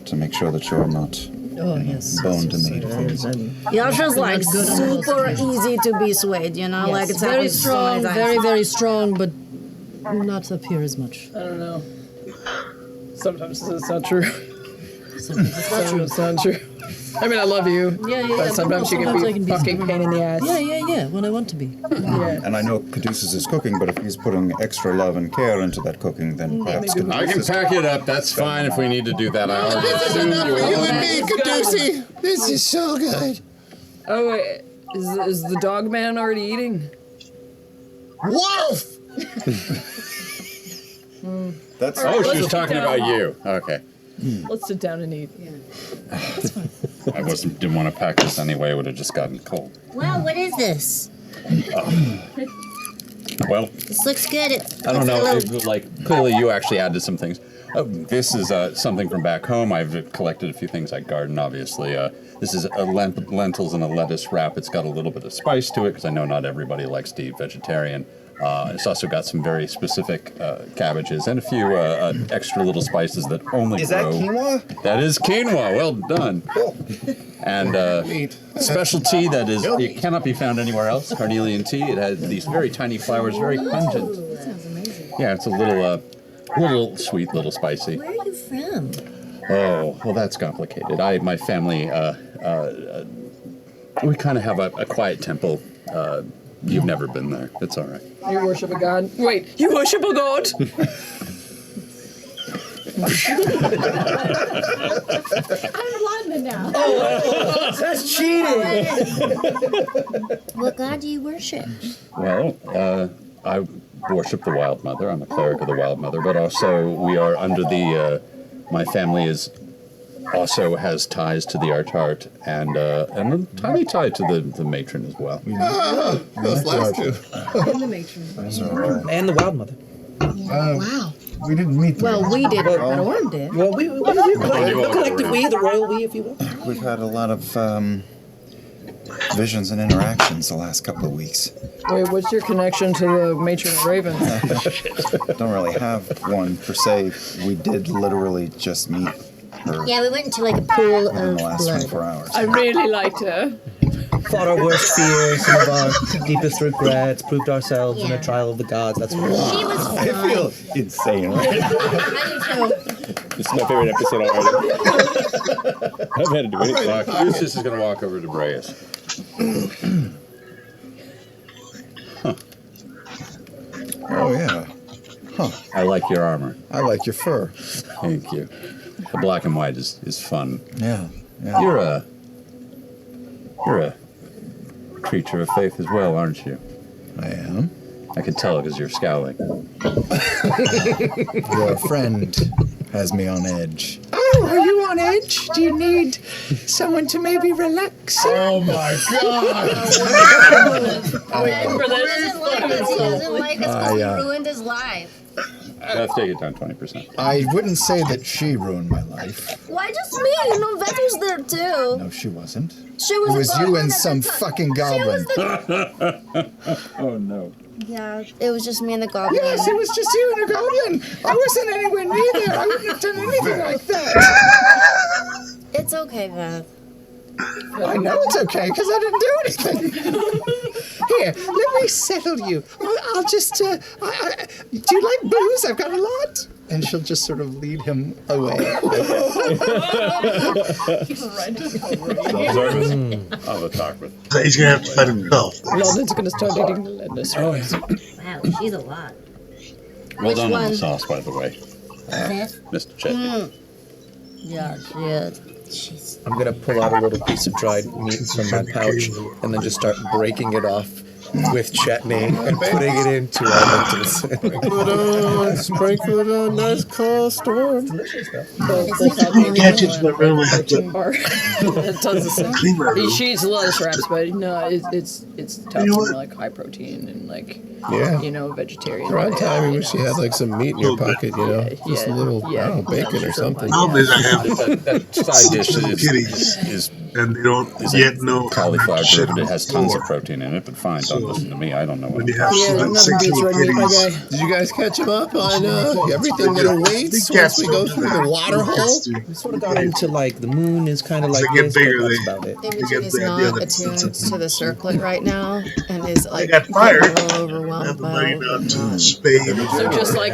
to make sure that you're not boned in the things. Yasha's like super easy to be swayed, you know? Like it's very happened so many strong, times. very, very strong, but not appear as much. I don't know. Sometimes it's not true. Sometimes It's not true. I mean, I love you. Yeah, But sometimes you sometimes I can can be be fucking pain in the ass. Yeah, when I want to be. Yeah. And I know Caduceus is cooking, but if he's putting extra love and care into that cooking, then perhaps I can pack it up. That's fine if we need to do that. I already assumed you were. You and me, Caducey! This is so good! Oh, wait. Is the dog man already eating? Wolf! That's Oh, she was talking about you. Okay. Let's sit down and eat. I didn't want to pack this anyway. It would have just gotten cold. Wow, what is this? Well, This looks good. I don't know. Clearly, you actually added some things. This is something from back home. I've collected a few things. I garden, obviously. This is a lentils and a lettuce wrap. It's got a little bit of spice to it because I know not everybody likes to eat vegetarian. It's also got some very specific cabbages and a few extra little spices that only Is grow. that quinoa? That is quinoa. Well done. Cool. And special tea that is it cannot be found anywhere else. Carnelian tea. It has these very tiny flowers, very pungent. That sounds amazing. Yeah, it's a little sweet, little spicy. Where are you from? Oh, well, that's complicated. My family, we kind of have a quiet temple. You've never been there. It's all right. You worship a god? Wait, you worship a god? I'm Laudna now. That's cheating! What god do you worship? Well, I worship the Wild Mother. I'm a cleric of the Wild Mother, but also we are under the. My family also has ties to the Artart and a tiny tie to the matron as well. Those last two. And the matron. And the Wild Mother. Wow. We didn't meet them. Well, we did, but Orm did. Well, the collective we, the royal we, if you will. We've had a lot of visions and interactions the last couple of weeks. Wait, what's your connection to the matron of ravens? Don't really have one per se. We did literally just meet her Yeah, we went into like a pool in of the last blood. 24 hours. I really liked her. Fought our worst fears, some of our deepest regrets, proved ourselves in Yeah. a trial of the gods. That's what She was fine. I feel insane right now. I do too. This is my favorite episode already. I've had to do anything. Lucius is going to walk over to Breas. Oh, yeah. Huh. I like your armor. I like your fur. Thank you. The black and white is fun. Yeah. Yeah. You're a creature of faith as well, aren't you? I am. I could tell because you're scowling. Your friend has me on edge. Oh, are you on edge? Do you need someone to maybe relax? Oh my god! Waiting for He this. doesn't like us. He doesn't like us because we ruined his life. Let's take it down 20%. I wouldn't say that she ruined my life. Why just me? You know, Beth was there too. No, she wasn't. She was. It was a you goblin and at some the time. fucking goblin. Oh no. Yeah, it was just me and the goblin. Yes, it was just you and a goblin. I wasn't anywhere near there. I wouldn't have done anything like that. It's okay, Beth. I know it's okay because I didn't do anything. Here, let me settle you. I'll just. Do you like booze? I've got a lot. And she'll just sort of lead him away. I'll have a talk with. He's gonna have to fight himself. London's gonna start dating Linda's. Oh, yeah. Wow, she's a lot. Well Which done on one? the sauce, by the way, Beth? Mr. Chetney. Yeah, she is. I'm gonna pull out a little piece of dried meat from my pouch and then just start breaking it off with chutney and putting it into our lentils. Sprinkle it on, nice cold storm. You can't just let room have to Tons of clean my room. She eats a lot of scraps, but no, it's tough to like high protein and like vegetarian. Around time, you wish you had like some meat in your pocket, you know, just a little, I don't know, bacon or something. Problem is I have That side dish kitties, is and they don't yet know cauliflower shit derivative. It has tons of before. protein in it, but fine, don't listen to me. I don't know what When you I'm have nothing 16 beats red meat, my guy. kitties, Did you guys catch him up on everything that awaits once we go through the water hole? We sort of got into like the moon is kind of like they get this, but bigger, that's they- about it. Imogen is the idea not that- attuned to the circlet right now and is like got fired. getting a little overwhelmed have the by money what now we've to done. spade. So just like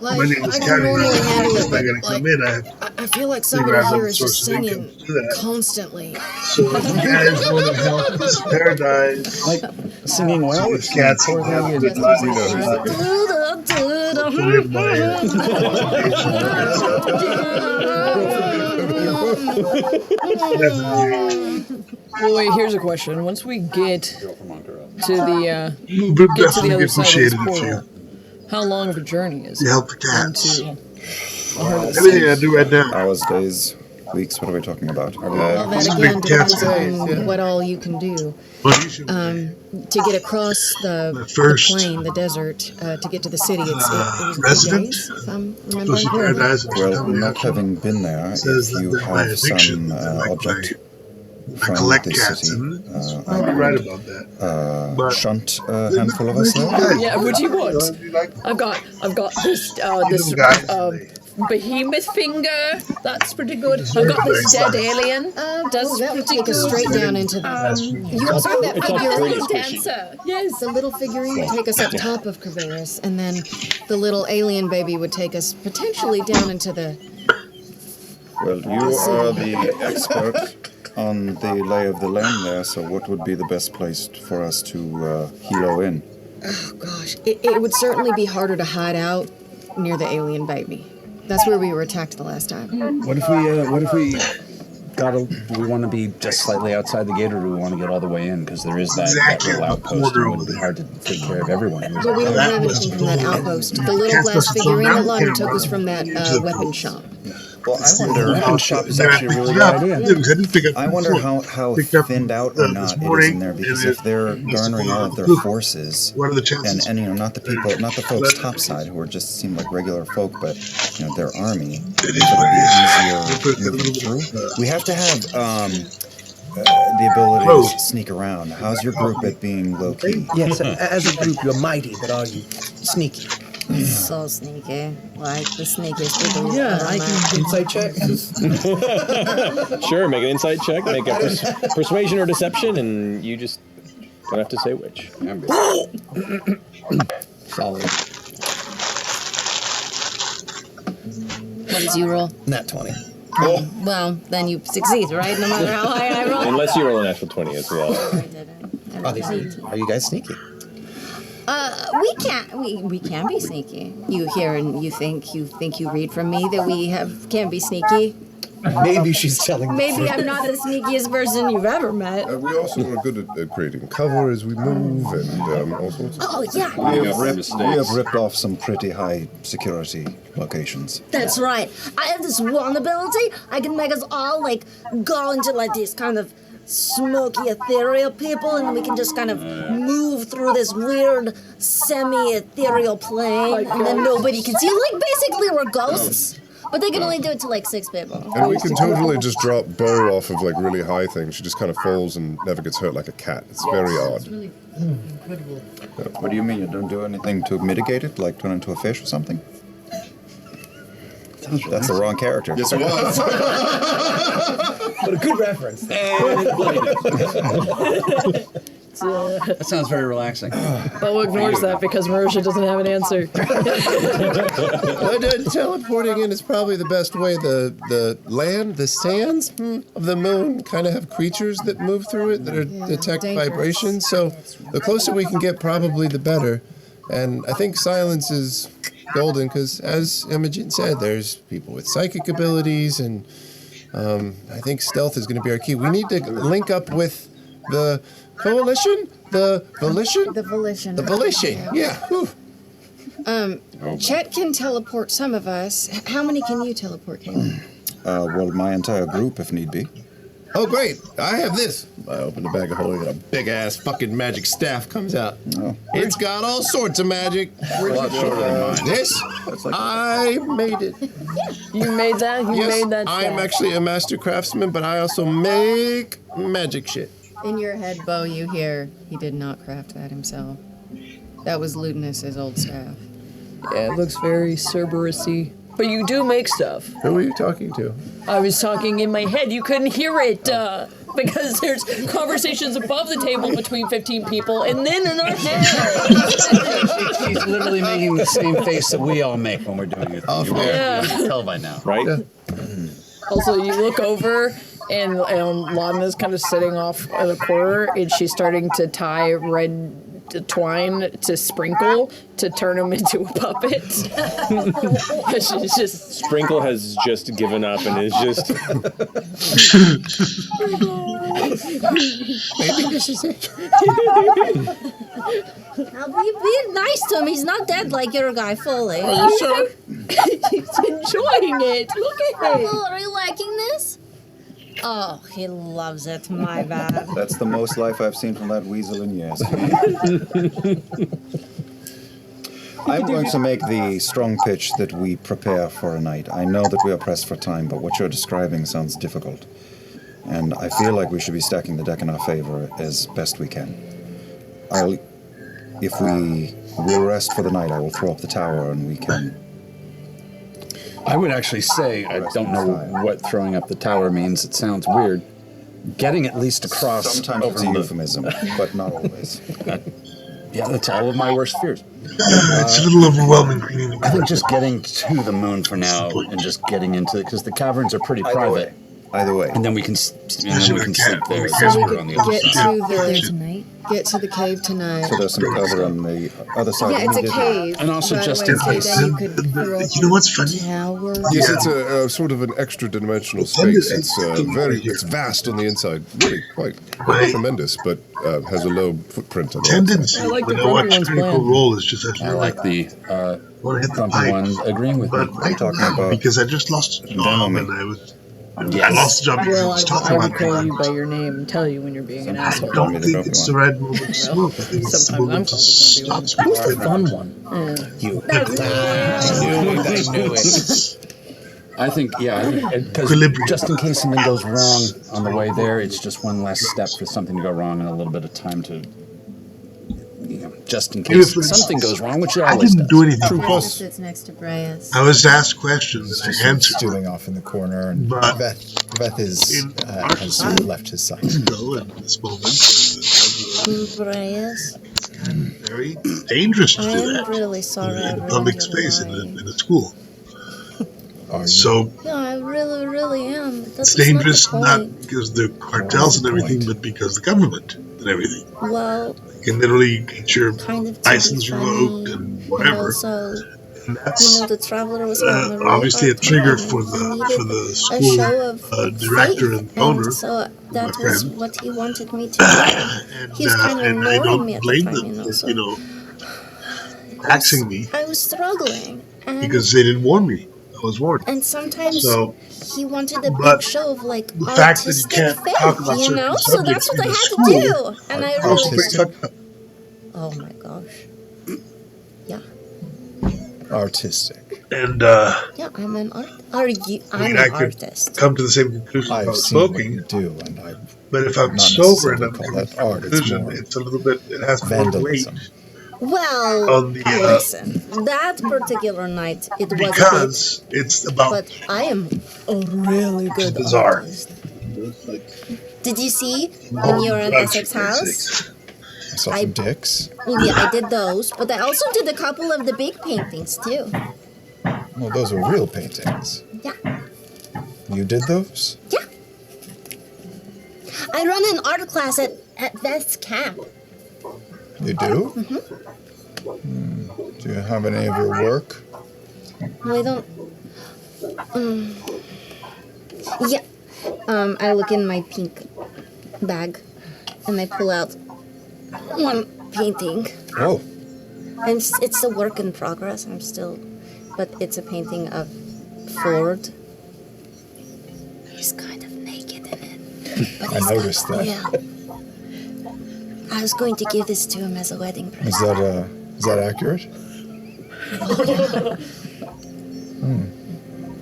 Like, When it was I can counting normally on handle people it, that are but gonna come like, in, I have I feel like figure somebody out here some is just source of income singing to do that. constantly. So if you guys want to help this paradise, like singing well. with cats and dogs, Well, wait. Here's a question. Once we get to the you would get to the definitely other be side of appreciated this if portal, how long of a journey is you it help the cats. into a herd of Everything I seals? do right now. Hours, days, weeks, what are we talking about? Well, that Some again big cats depends days, on what all you can do. Well, you should To get across the first, plain, the desert, to get to the city, it was resident? days, if I'm remembering Pussy correctly. Paradise. Well, not having been there, Says if you that my have addiction, some like object I from collect this cats, city, and I'll be right about that. But shunt a handful of us there. Yeah, what do you want? I've got this behemoth finger. That's pretty good. I've got this dead alien. That's that would pretty take us good. straight down into the. You also have that figurine. Dancer. Yes. The little figurine would take us up top of Caveris, and then the little alien baby would take us potentially down into the. Well, you are the expert on the lay of the land there, so what would be the best place for us to helo in? Oh gosh, it would certainly be harder to hide out near the alien baby. That's where we were attacked the last time. What if we do we want to be just slightly outside the gate, or do we want to get all the way in? Because there is that little outpost, and it would be hard to take care of everyone. But we don't have anything from that outpost. The little glass figurine that Lana took was from that weapon shop. Well, I wonder. Weapon shop is actually a really good idea. I wonder how thinned out or not it is in there, because if they're garnering all of their forces, and not the people, not the folks topside who are just seem like regular folk, but their army, it'll be easier moving through. We have to have the ability to sneak around. How's your group at being low key? Yes, as a group you're mighty, but are you sneaky? So sneaky, like the sneakiest people. Yeah, I can insight check. Sure, make an insight check, make a persuasion or deception, and you just don't have to say which. Solid. What did you roll? Nat 20. Well, then you succeed, right? No matter how high I roll. Unless you roll a natural 20 as well. Are you guys sneaky? We can't. We can be sneaky. You hear and you think you read from me that we can be sneaky. Maybe she's telling. Maybe I'm not the sneakiest person you've ever met. We also are good at creating cover as we move and all sorts of Oh yeah. We have ripped off some pretty high security locations. That's right. I have this one ability. I can make us all go into these kind of smoky, ethereal people, and we can just kind of move through this weird, semi-ethereal plane, and then nobody can see. Basically, we're ghosts, but they can only do it to 6 people. And we can totally just drop Bo off of really high things. She just kind of falls and never gets hurt like a cat. It's very odd. It's really incredible. What do you mean? You don't do anything to mitigate it, like turn into a fish or something? That's the wrong character. Yes, it was. But a good reference. That sounds very relaxing. Bo ignores that because Marisha doesn't have an answer. Teleporting in is probably the best way. The land, the sands of the moon kind of have creatures that move through it that detect vibrations. So the closer we can get, probably the better. And I think silence is golden because, as Imogen said, there's people with psychic abilities, and I think stealth is going to be our key. We need to link up with the coalition, the volition. The volition. The volition. Yeah. Whew. Chet can teleport some of us. How many can you teleport, Caleb? Well, my entire group, if need be. Oh, great. I have this. I open the bag of holding and a big-ass fucking magic staff comes out. Oh. It's got all sorts of magic. A lot shorter than mine. This, I made it. You made that? You made that I am staff. actually a master craftsman, but I also make magic shit. In your head, Bo, you hear he did not craft that himself. That was Ludinus's old staff. Yeah, it looks very Cerberus-y. But you do make stuff. Who are you talking to? I was talking in my head. You couldn't hear it because there's conversations above the table between 15 people and then in our heads. She's literally making the same face that we all make when we're doing it. Oh, yeah. You can tell by now. Right? Yeah. Also, you look over and Laudna's kind of sitting off in the corner and she's starting to tie red twine to Sprinkle to turn him into a puppet. She's just... Sprinkle has just given up and is just... Maybe this is it. Now, be nice to him. He's not dead like your guy, fully. Are you sure? He's enjoying it. Look at him. Oh, are you liking this? Oh, he loves it. My bad. That's the most life I've seen from that weasel in years. I'm going to make the strong pitch that we prepare for a night. I know that we are pressed for time, but what you're describing sounds difficult. And I feel like we should be stacking the deck in our favor as best we can. If we will rest for the night, I will throw up the tower and we can... I would actually say, I don't know what throwing up the tower means. It sounds weird. Getting at least across... Sometimes it's a euphemism, but not always. Yeah, that's all of my worst fears. It's a little overwhelming. I think just getting to the moon for now and just getting into it, because the caverns are pretty private. Either way. And then we can sleep there. So we We're on the other side. get to the cave tonight. So there's some cover on the other side. Yeah, it's a cave. And also by the just way, in so case. then you could throw up You know what's funny? tower. Yes, it's a sort of an extra dimensional space. It's vast on the inside, really quite tremendous, but has a low footprint on the Tendency I like the when I watch grumpy one's Critical plan. Role is just that I like the want to hit the grumpy pipe. one agreeing with me. But right now, because I just lost a job and I lost the job because I Well, was I talking would about call that. you by your name and tell you when you're being an I asshole. don't think it's the right moment to smoke. I think it's the Sometimes I'm moment to called stop the grumpy one. Who's the smoking. fun one? You. I knew it. I think, because just in case something goes wrong on the way there, it's just one less step for something to go wrong and a little bit of time to, just in case something goes wrong, which it I always didn't does. do anything. True plus. Sits next to Brias. I was asked questions. Just I answered. stewing off in the corner, and But Veth is has sort of left his side. Though in this moment, Brias, it's very dangerous to do I'm that really sorry. in a public space in a school. So No, I really, really am. But it's that's dangerous not, not because the cartels and everything, but because the government and everything. Well, You can literally get your kind of to license be revoked funny, and whatever. also, And that's the traveler was having a really obviously a hard trigger time. for He the needed a school show of director faith, and owner. so that my was friend. what he wanted me to do. He was kind of And I ignoring me don't at blame the time, them so for taxing me I was struggling, and, because they didn't warn me. I was warned. and sometimes So, he wanted a but big show of like the fact that you artistic can't faith, talk about you know. certain So that's subjects what I in the had school to do, and I also really. pretty fucked up. Oh my gosh. Yeah. Artistic. And Yeah, I'm an I'm I an could artist. come to the same conclusion I've about seen what smoking. you do, and I But if I'm not sober and necessarily I'm call coming that to a art. It's conclusion, more it's a little bit. It has more weight vandalism. Well, on the listen, that particular night it was because it's a about. bit, but I am a really good bizarre. artist. Did you see when you were in Essex House? I saw some dicks. Yeah, I did those, but I also did a couple of the big paintings too. Well, those are real paintings. Yeah. You did those? Yeah. I run an art class at Veth's camp. You do? Mm-hmm. Do you have any of your work? I don't. Yeah. I look in my pink bag, and I pull out one painting. Oh. It's a work in progress. But it's a painting of Ford. He's kind of naked in it. But I noticed that. Yeah. I was going to give this to him as a wedding present. Is that accurate?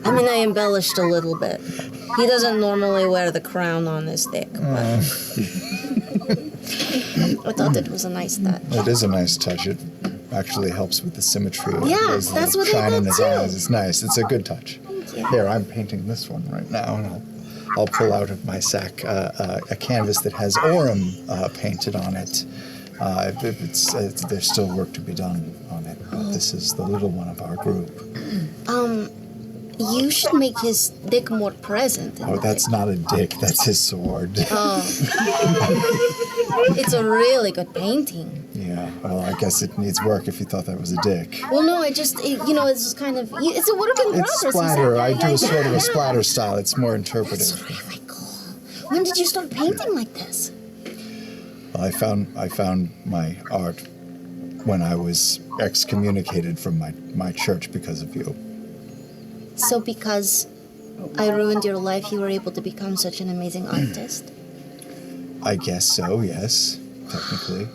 I mean, I embellished a little bit. He doesn't normally wear the crown on his dick, but I thought it was a nice touch. It is a nice touch. It actually helps with the symmetry. Yeah, There's that's the what I shine in thought his too. eyes. It's nice. It's a good touch. Thank you. Here, I'm painting this one right now, and I'll pull out of my sack a canvas that has Orem painted on it. There's still work to be done on it, but this is the little one of our group. You should make his dick more present. Oh, that's not a dick. That's his sword. Oh. It's a really good painting. Yeah, well, I guess it needs work if you thought that was a dick. Well, no, it's just kind of, it's a work in progress. It's splatter. I do a sort of yeah. a splatter style. It's more interpretive. That's really cool. When did you start painting like this? Well, I found my art when I was excommunicated from my church because of you. So because I ruined your life, you were able to become such an amazing artist? I guess so, yes, technically.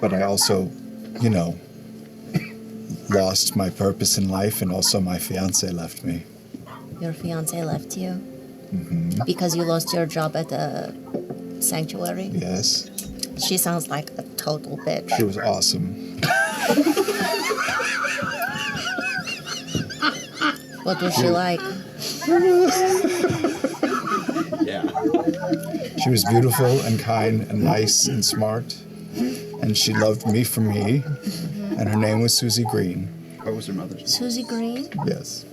But I also, lost my purpose in life, and also my fiancé left me. Your fiancé left you? Mm-hmm. Because you lost your job at the sanctuary? Yes. She sounds like a total bitch. She was awesome. What was she like? Yeah. She was beautiful and kind and nice and smart. And she loved me for me. And her name was Susie Green. What was her mother's name? Susie Green? Yes.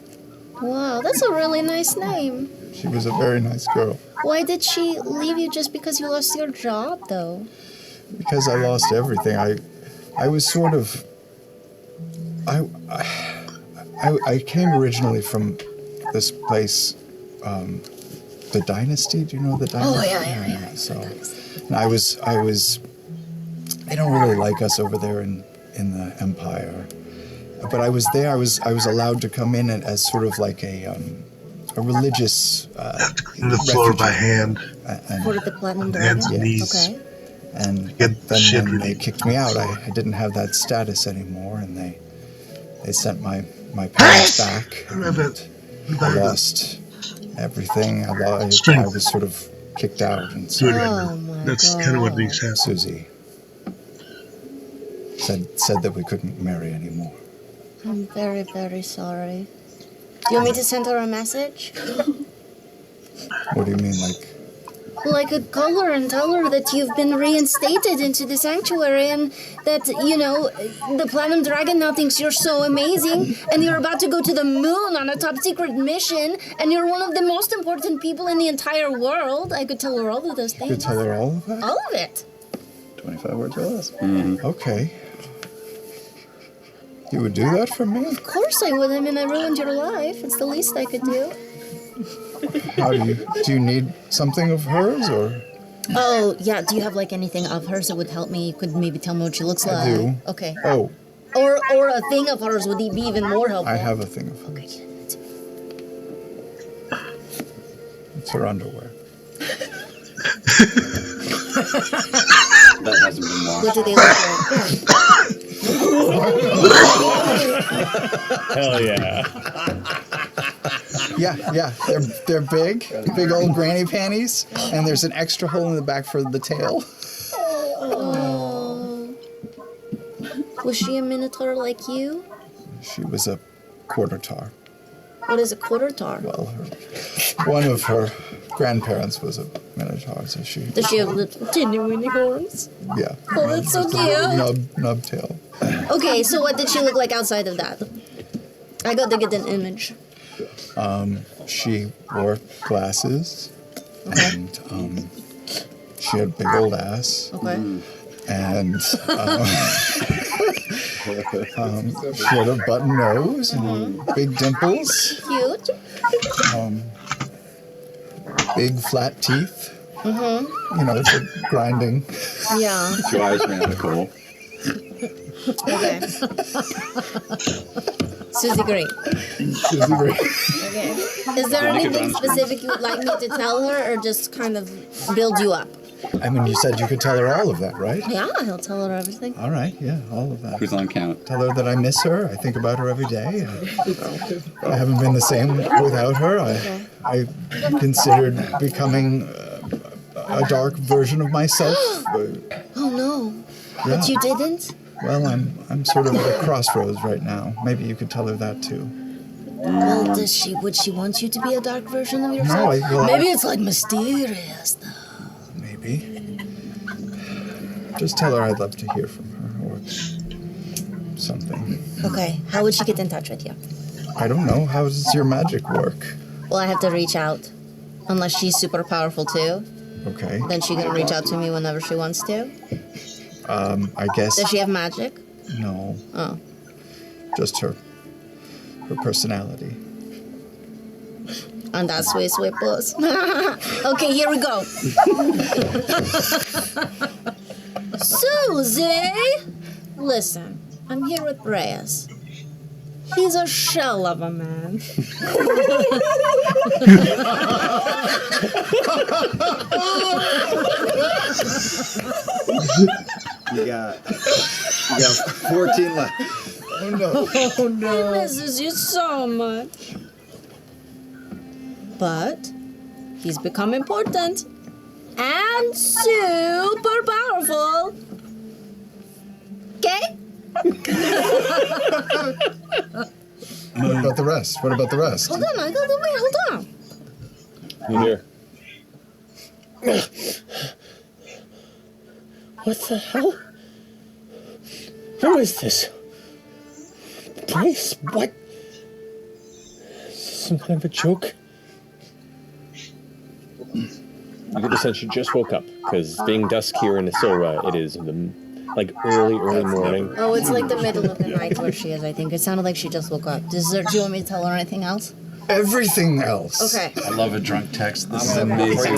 Wow, that's a really nice name. She was a very nice girl. Why did she leave you just because you lost your job, though? Because I lost everything. I was sort of... I came originally from this place, the Dynasty. Do you know the Dynasty? Oh, yeah. So, and I was. They don't really like us over there in the Empire, but I was there. I was allowed to come in as sort of like a religious. In the floor by hand. For the Platinum Dragon? Hands and knees. Okay. And then when they kicked me out, I didn't have that status anymore, and they sent my parents back. I lost everything. I was sort of kicked out, and so that's kind of what makes sense. Susie said that we couldn't marry anymore. I'm very, very sorry. Do you want me to send her a message? What do you mean, like? Well, I could call her and tell her that you've been reinstated into the sanctuary and that, the Platinum Dragon now thinks you're so amazing and you're about to go to the moon on a top secret mission and you're one of the most important people in the entire world. I could tell her all of those things. You could tell her all of that? All of it. 25 words or less. Mm-hmm. Okay. You would do that for me? Of course I would. I mean, I ruined your life. It's the least I could do. How do you need something of hers, or? Oh, yeah. Do you have, anything of hers that would help me? You could maybe tell me what she looks like. I do. Okay. Oh. Or a thing of hers would be even more helpful. I have a thing of hers. Okay. It's her underwear. That hasn't been washed. What do they look like? Hell yeah. Yeah. They're big old granny panties, and there's an extra hole in the back for the tail. Oh. Was she a minotaur like you? She was a quarter tar. What is a quarter tar? Well, one of her grandparents was a minotaur, so she... Does she have little teeny weeny horns? Yeah. Oh, that's so cute. Nub tail. Okay, so what did she look like outside of that? I got to get an image. She wore glasses, and she had a big old ass. Okay. And she had a button nose and big dimples. Cute. Big flat teeth. Mm-hmm. For grinding. Yeah. Two eyes maniacal. Okay. Susie Green. Susie Green. Okay. Is there anything specific you would like me to tell her, or just kind of build you up? I mean, you said you could tell her all of that, right? Yeah, he'll tell her everything. All right, yeah, all of that. Who's on count? Tell her that I miss her. I think about her every day. I haven't been the same without her. I considered becoming a dark version of myself. Oh no! Yeah. But you didn't? Well, I'm sort of at a crossroads right now. Maybe you could tell her that too. Well, would she want you to be a dark version of yourself? No, Maybe it's mysterious though. Maybe. Just tell her I'd love to hear from her or something. Okay, how would she get in touch with you? I don't know. How does your magic work? Well, I have to reach out. Unless she's super powerful too. Okay. Then she can reach out to me whenever she wants to. I guess. Does she have magic? No. Oh. Just her personality. And that's sweet, sweet puss. Okay, here we go. Susie! Listen, I'm here with Reyes. He's a shell of a man. You got 14 left. Oh no. Oh no. He misses you so much. But he's become important and super powerful. Okay? What about the rest? Hold on, hold on. You hear? What the hell? Who is this? Place? What? Is this some kind of a joke? You get the sense she just woke up, because being dusk here in Isilra, it is like early morning. Oh, it's like the middle of the night where she is, I think. It sounded like she just woke up. Do you want me to tell her anything else? Everything else. Okay. I love a drunk text. This is amazing.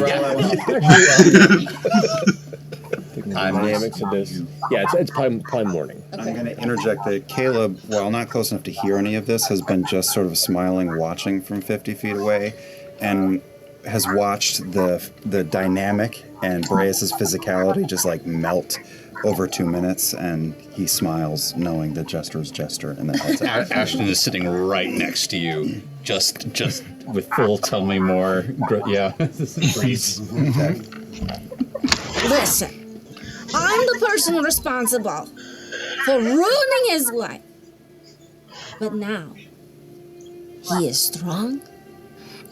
Dynamics of this. Yeah, it's probably morning. I'm going to interject that Caleb, while not close enough to hear any of this, has been just sort of smiling, watching from 50 feet away, and has watched the dynamic and Breas' physicality just like melt over 2 minutes, and he smiles, knowing that Jester is Jester, and that heads up. Ashton is sitting right next to you, just with full tell me more. Yeah. Listen. I'm the person responsible for ruining his life. But now, he is strong,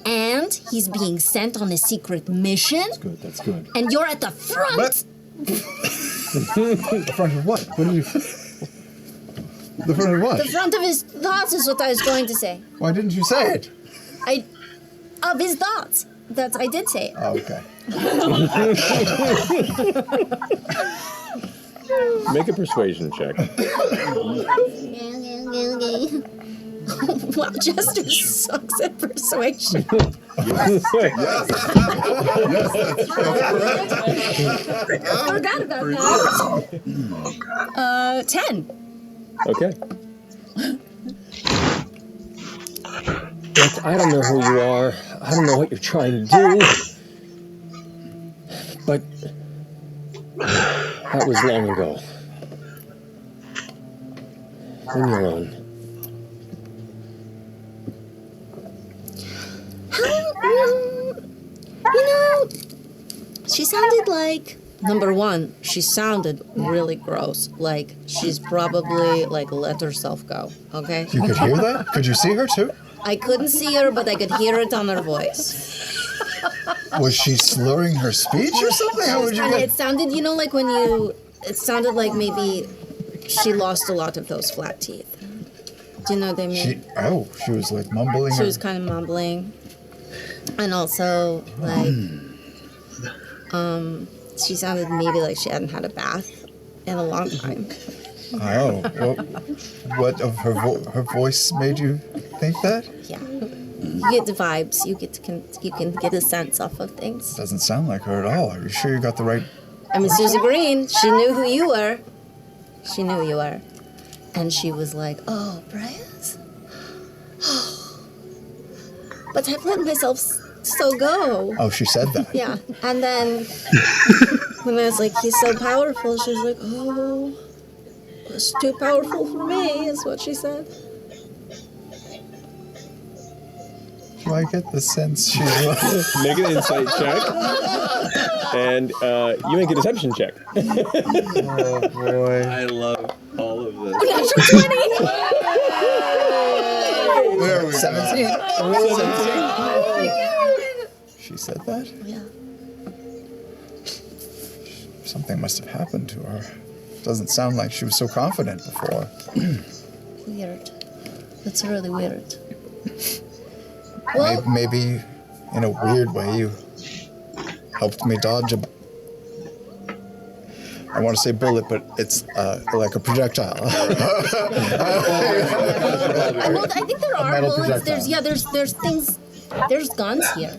and he's being sent on a secret mission. That's good. And you're at the front. The front of what? What are you... The front of what? The front of his thoughts is what I was going to say. Why didn't you say it? Of his thoughts. I did say it. Oh, okay. Make a persuasion check. Wow, Jester sucks at persuasion. Yes, I forgot about that. 10. Okay. Look, I don't know who you are. I don't know what you're trying to do. But that was long ago. Leave me alone. She sounded like... Number one, she sounded really gross. Like, she's probably, let herself go, okay? You could hear that? Could you see her, too? I couldn't see her, but I could hear it on her voice. Was she slurring her speech or something? How would you It sounded, like when you... It sounded like maybe she lost a lot of those flat teeth. Do you know what I mean? She was, mumbling? She was kind of mumbling. And also, she sounded maybe like she hadn't had a bath in a long time. Oh, well, what of her voice made you think that? Yeah. You get the vibes. You can get a sense off of things. Doesn't sound like her at all. Are you sure you got the right... I mean, Susan Green, she knew who you were. She knew who you were. And she was like, oh, Bryce? But I've let myself so go. Oh, she said that? Yeah. And then when I was like, he's so powerful, she was like, oh, it's too powerful for me, is what she said. Do I get the sense she... Make an insight check. And you make a deception check. Oh, boy. I love all of this. Natural 20! There we go. 17. Oh, 17. She said that? Yeah. Something must have happened to her. Doesn't sound like she was so confident before. Weird. That's really weird. Well, maybe in a weird way you helped me dodge I want to say bullet, but it's like a projectile. well, I think there are bullets. There's things. There's guns here.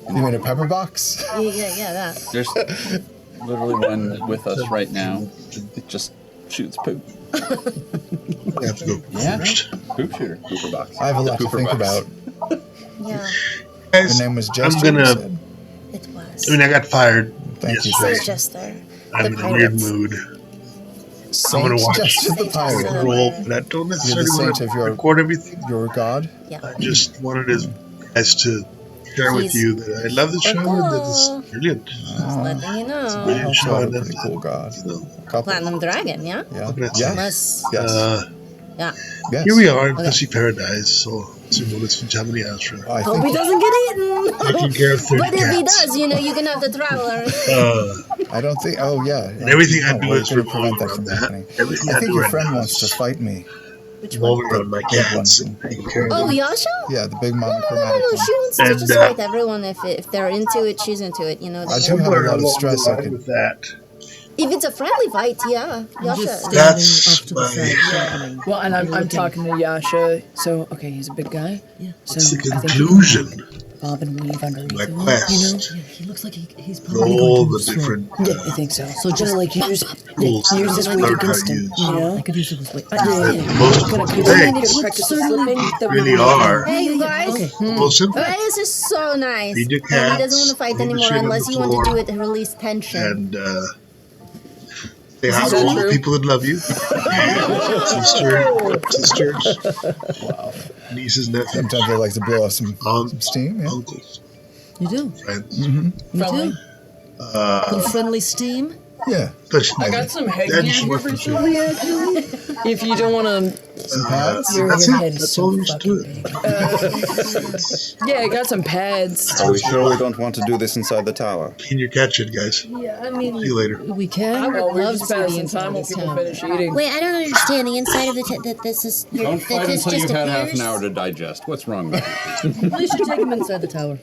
You mean a pepper box? Yeah, that. There's literally one with us right now. It just shoots poop. Yeah. Poop shooter. Pooper box. I have a lot to think about. Yeah. Guys, Her name was Jester. It was. I got fired. Thank you, yesterday. Jester. I'm in a weird mood. I'm gonna watch Jester the pirate. roll, but I don't necessarily want to record everything. You're a god. Yeah. I just wanted to share with you that I love the show and that it's brilliant. Just letting you know. Brilliant show. What a And pretty cool god. Platinum Dragon, yeah? Yeah. Yes. Yeah. Yes. Here we are in Pussy Paradise, so it's from Germany, Austria. Hope he doesn't get eaten. Taking care of 30 But if he cats. does, you can have the traveler. I don't think. Oh yeah. And everything I do we're is gonna revolve prevent that from around that. happening. Everything I I think do your right friend now wants to is- fight me. revolving around my cats and taking care of Oh, them. Yasha? Yeah, the big monochromatic. No, she wants to And, just fight everyone. If they're into it, she's into it. You know. I do have a lot of stress. I could. with that. If it's a friendly fight, yeah, Yasha. That's my. Well, and I'm talking to Yasha. So, okay, he's a big guy. Yeah. So It's the I think conclusion. Bob and weave underneath My him, quest. you know? Yeah, he looks like he's And probably all going the to swim. different Yeah, I think so. So just like use tools that this I've week learned how against to him, use. you know? I could use it this way. Most Gonna important continue to things practice the flipping. The really are Hey, you guys. most simple. This is so nice. Feed your And he doesn't cats, want to fight leave the anymore shit on unless the you want to floor, do it to release tension. And say hi to all the people that love you. Sisters, nieces, nephews, Sometimes I like to blow off some steam. Yeah. uncles, You do. friends. Me too. Good friendly steam. Yeah. I got some headgear here for Sylvia, actually. If you don't want to. Your That's head it. is That's so all you should do. fucking big. Yeah, I got some pads. Are we sure we don't want to do this inside the tower? Clean your cat shit, guys. Yeah, I mean, See you later. we can. Well, we're Love just to see the passing inside time of while this people town. finish eating. Wait, I don't understand. The inside of the that this is. Don't fight this until just you've had half appears? an hour to digest. What's wrong with you? We should take him inside the tower.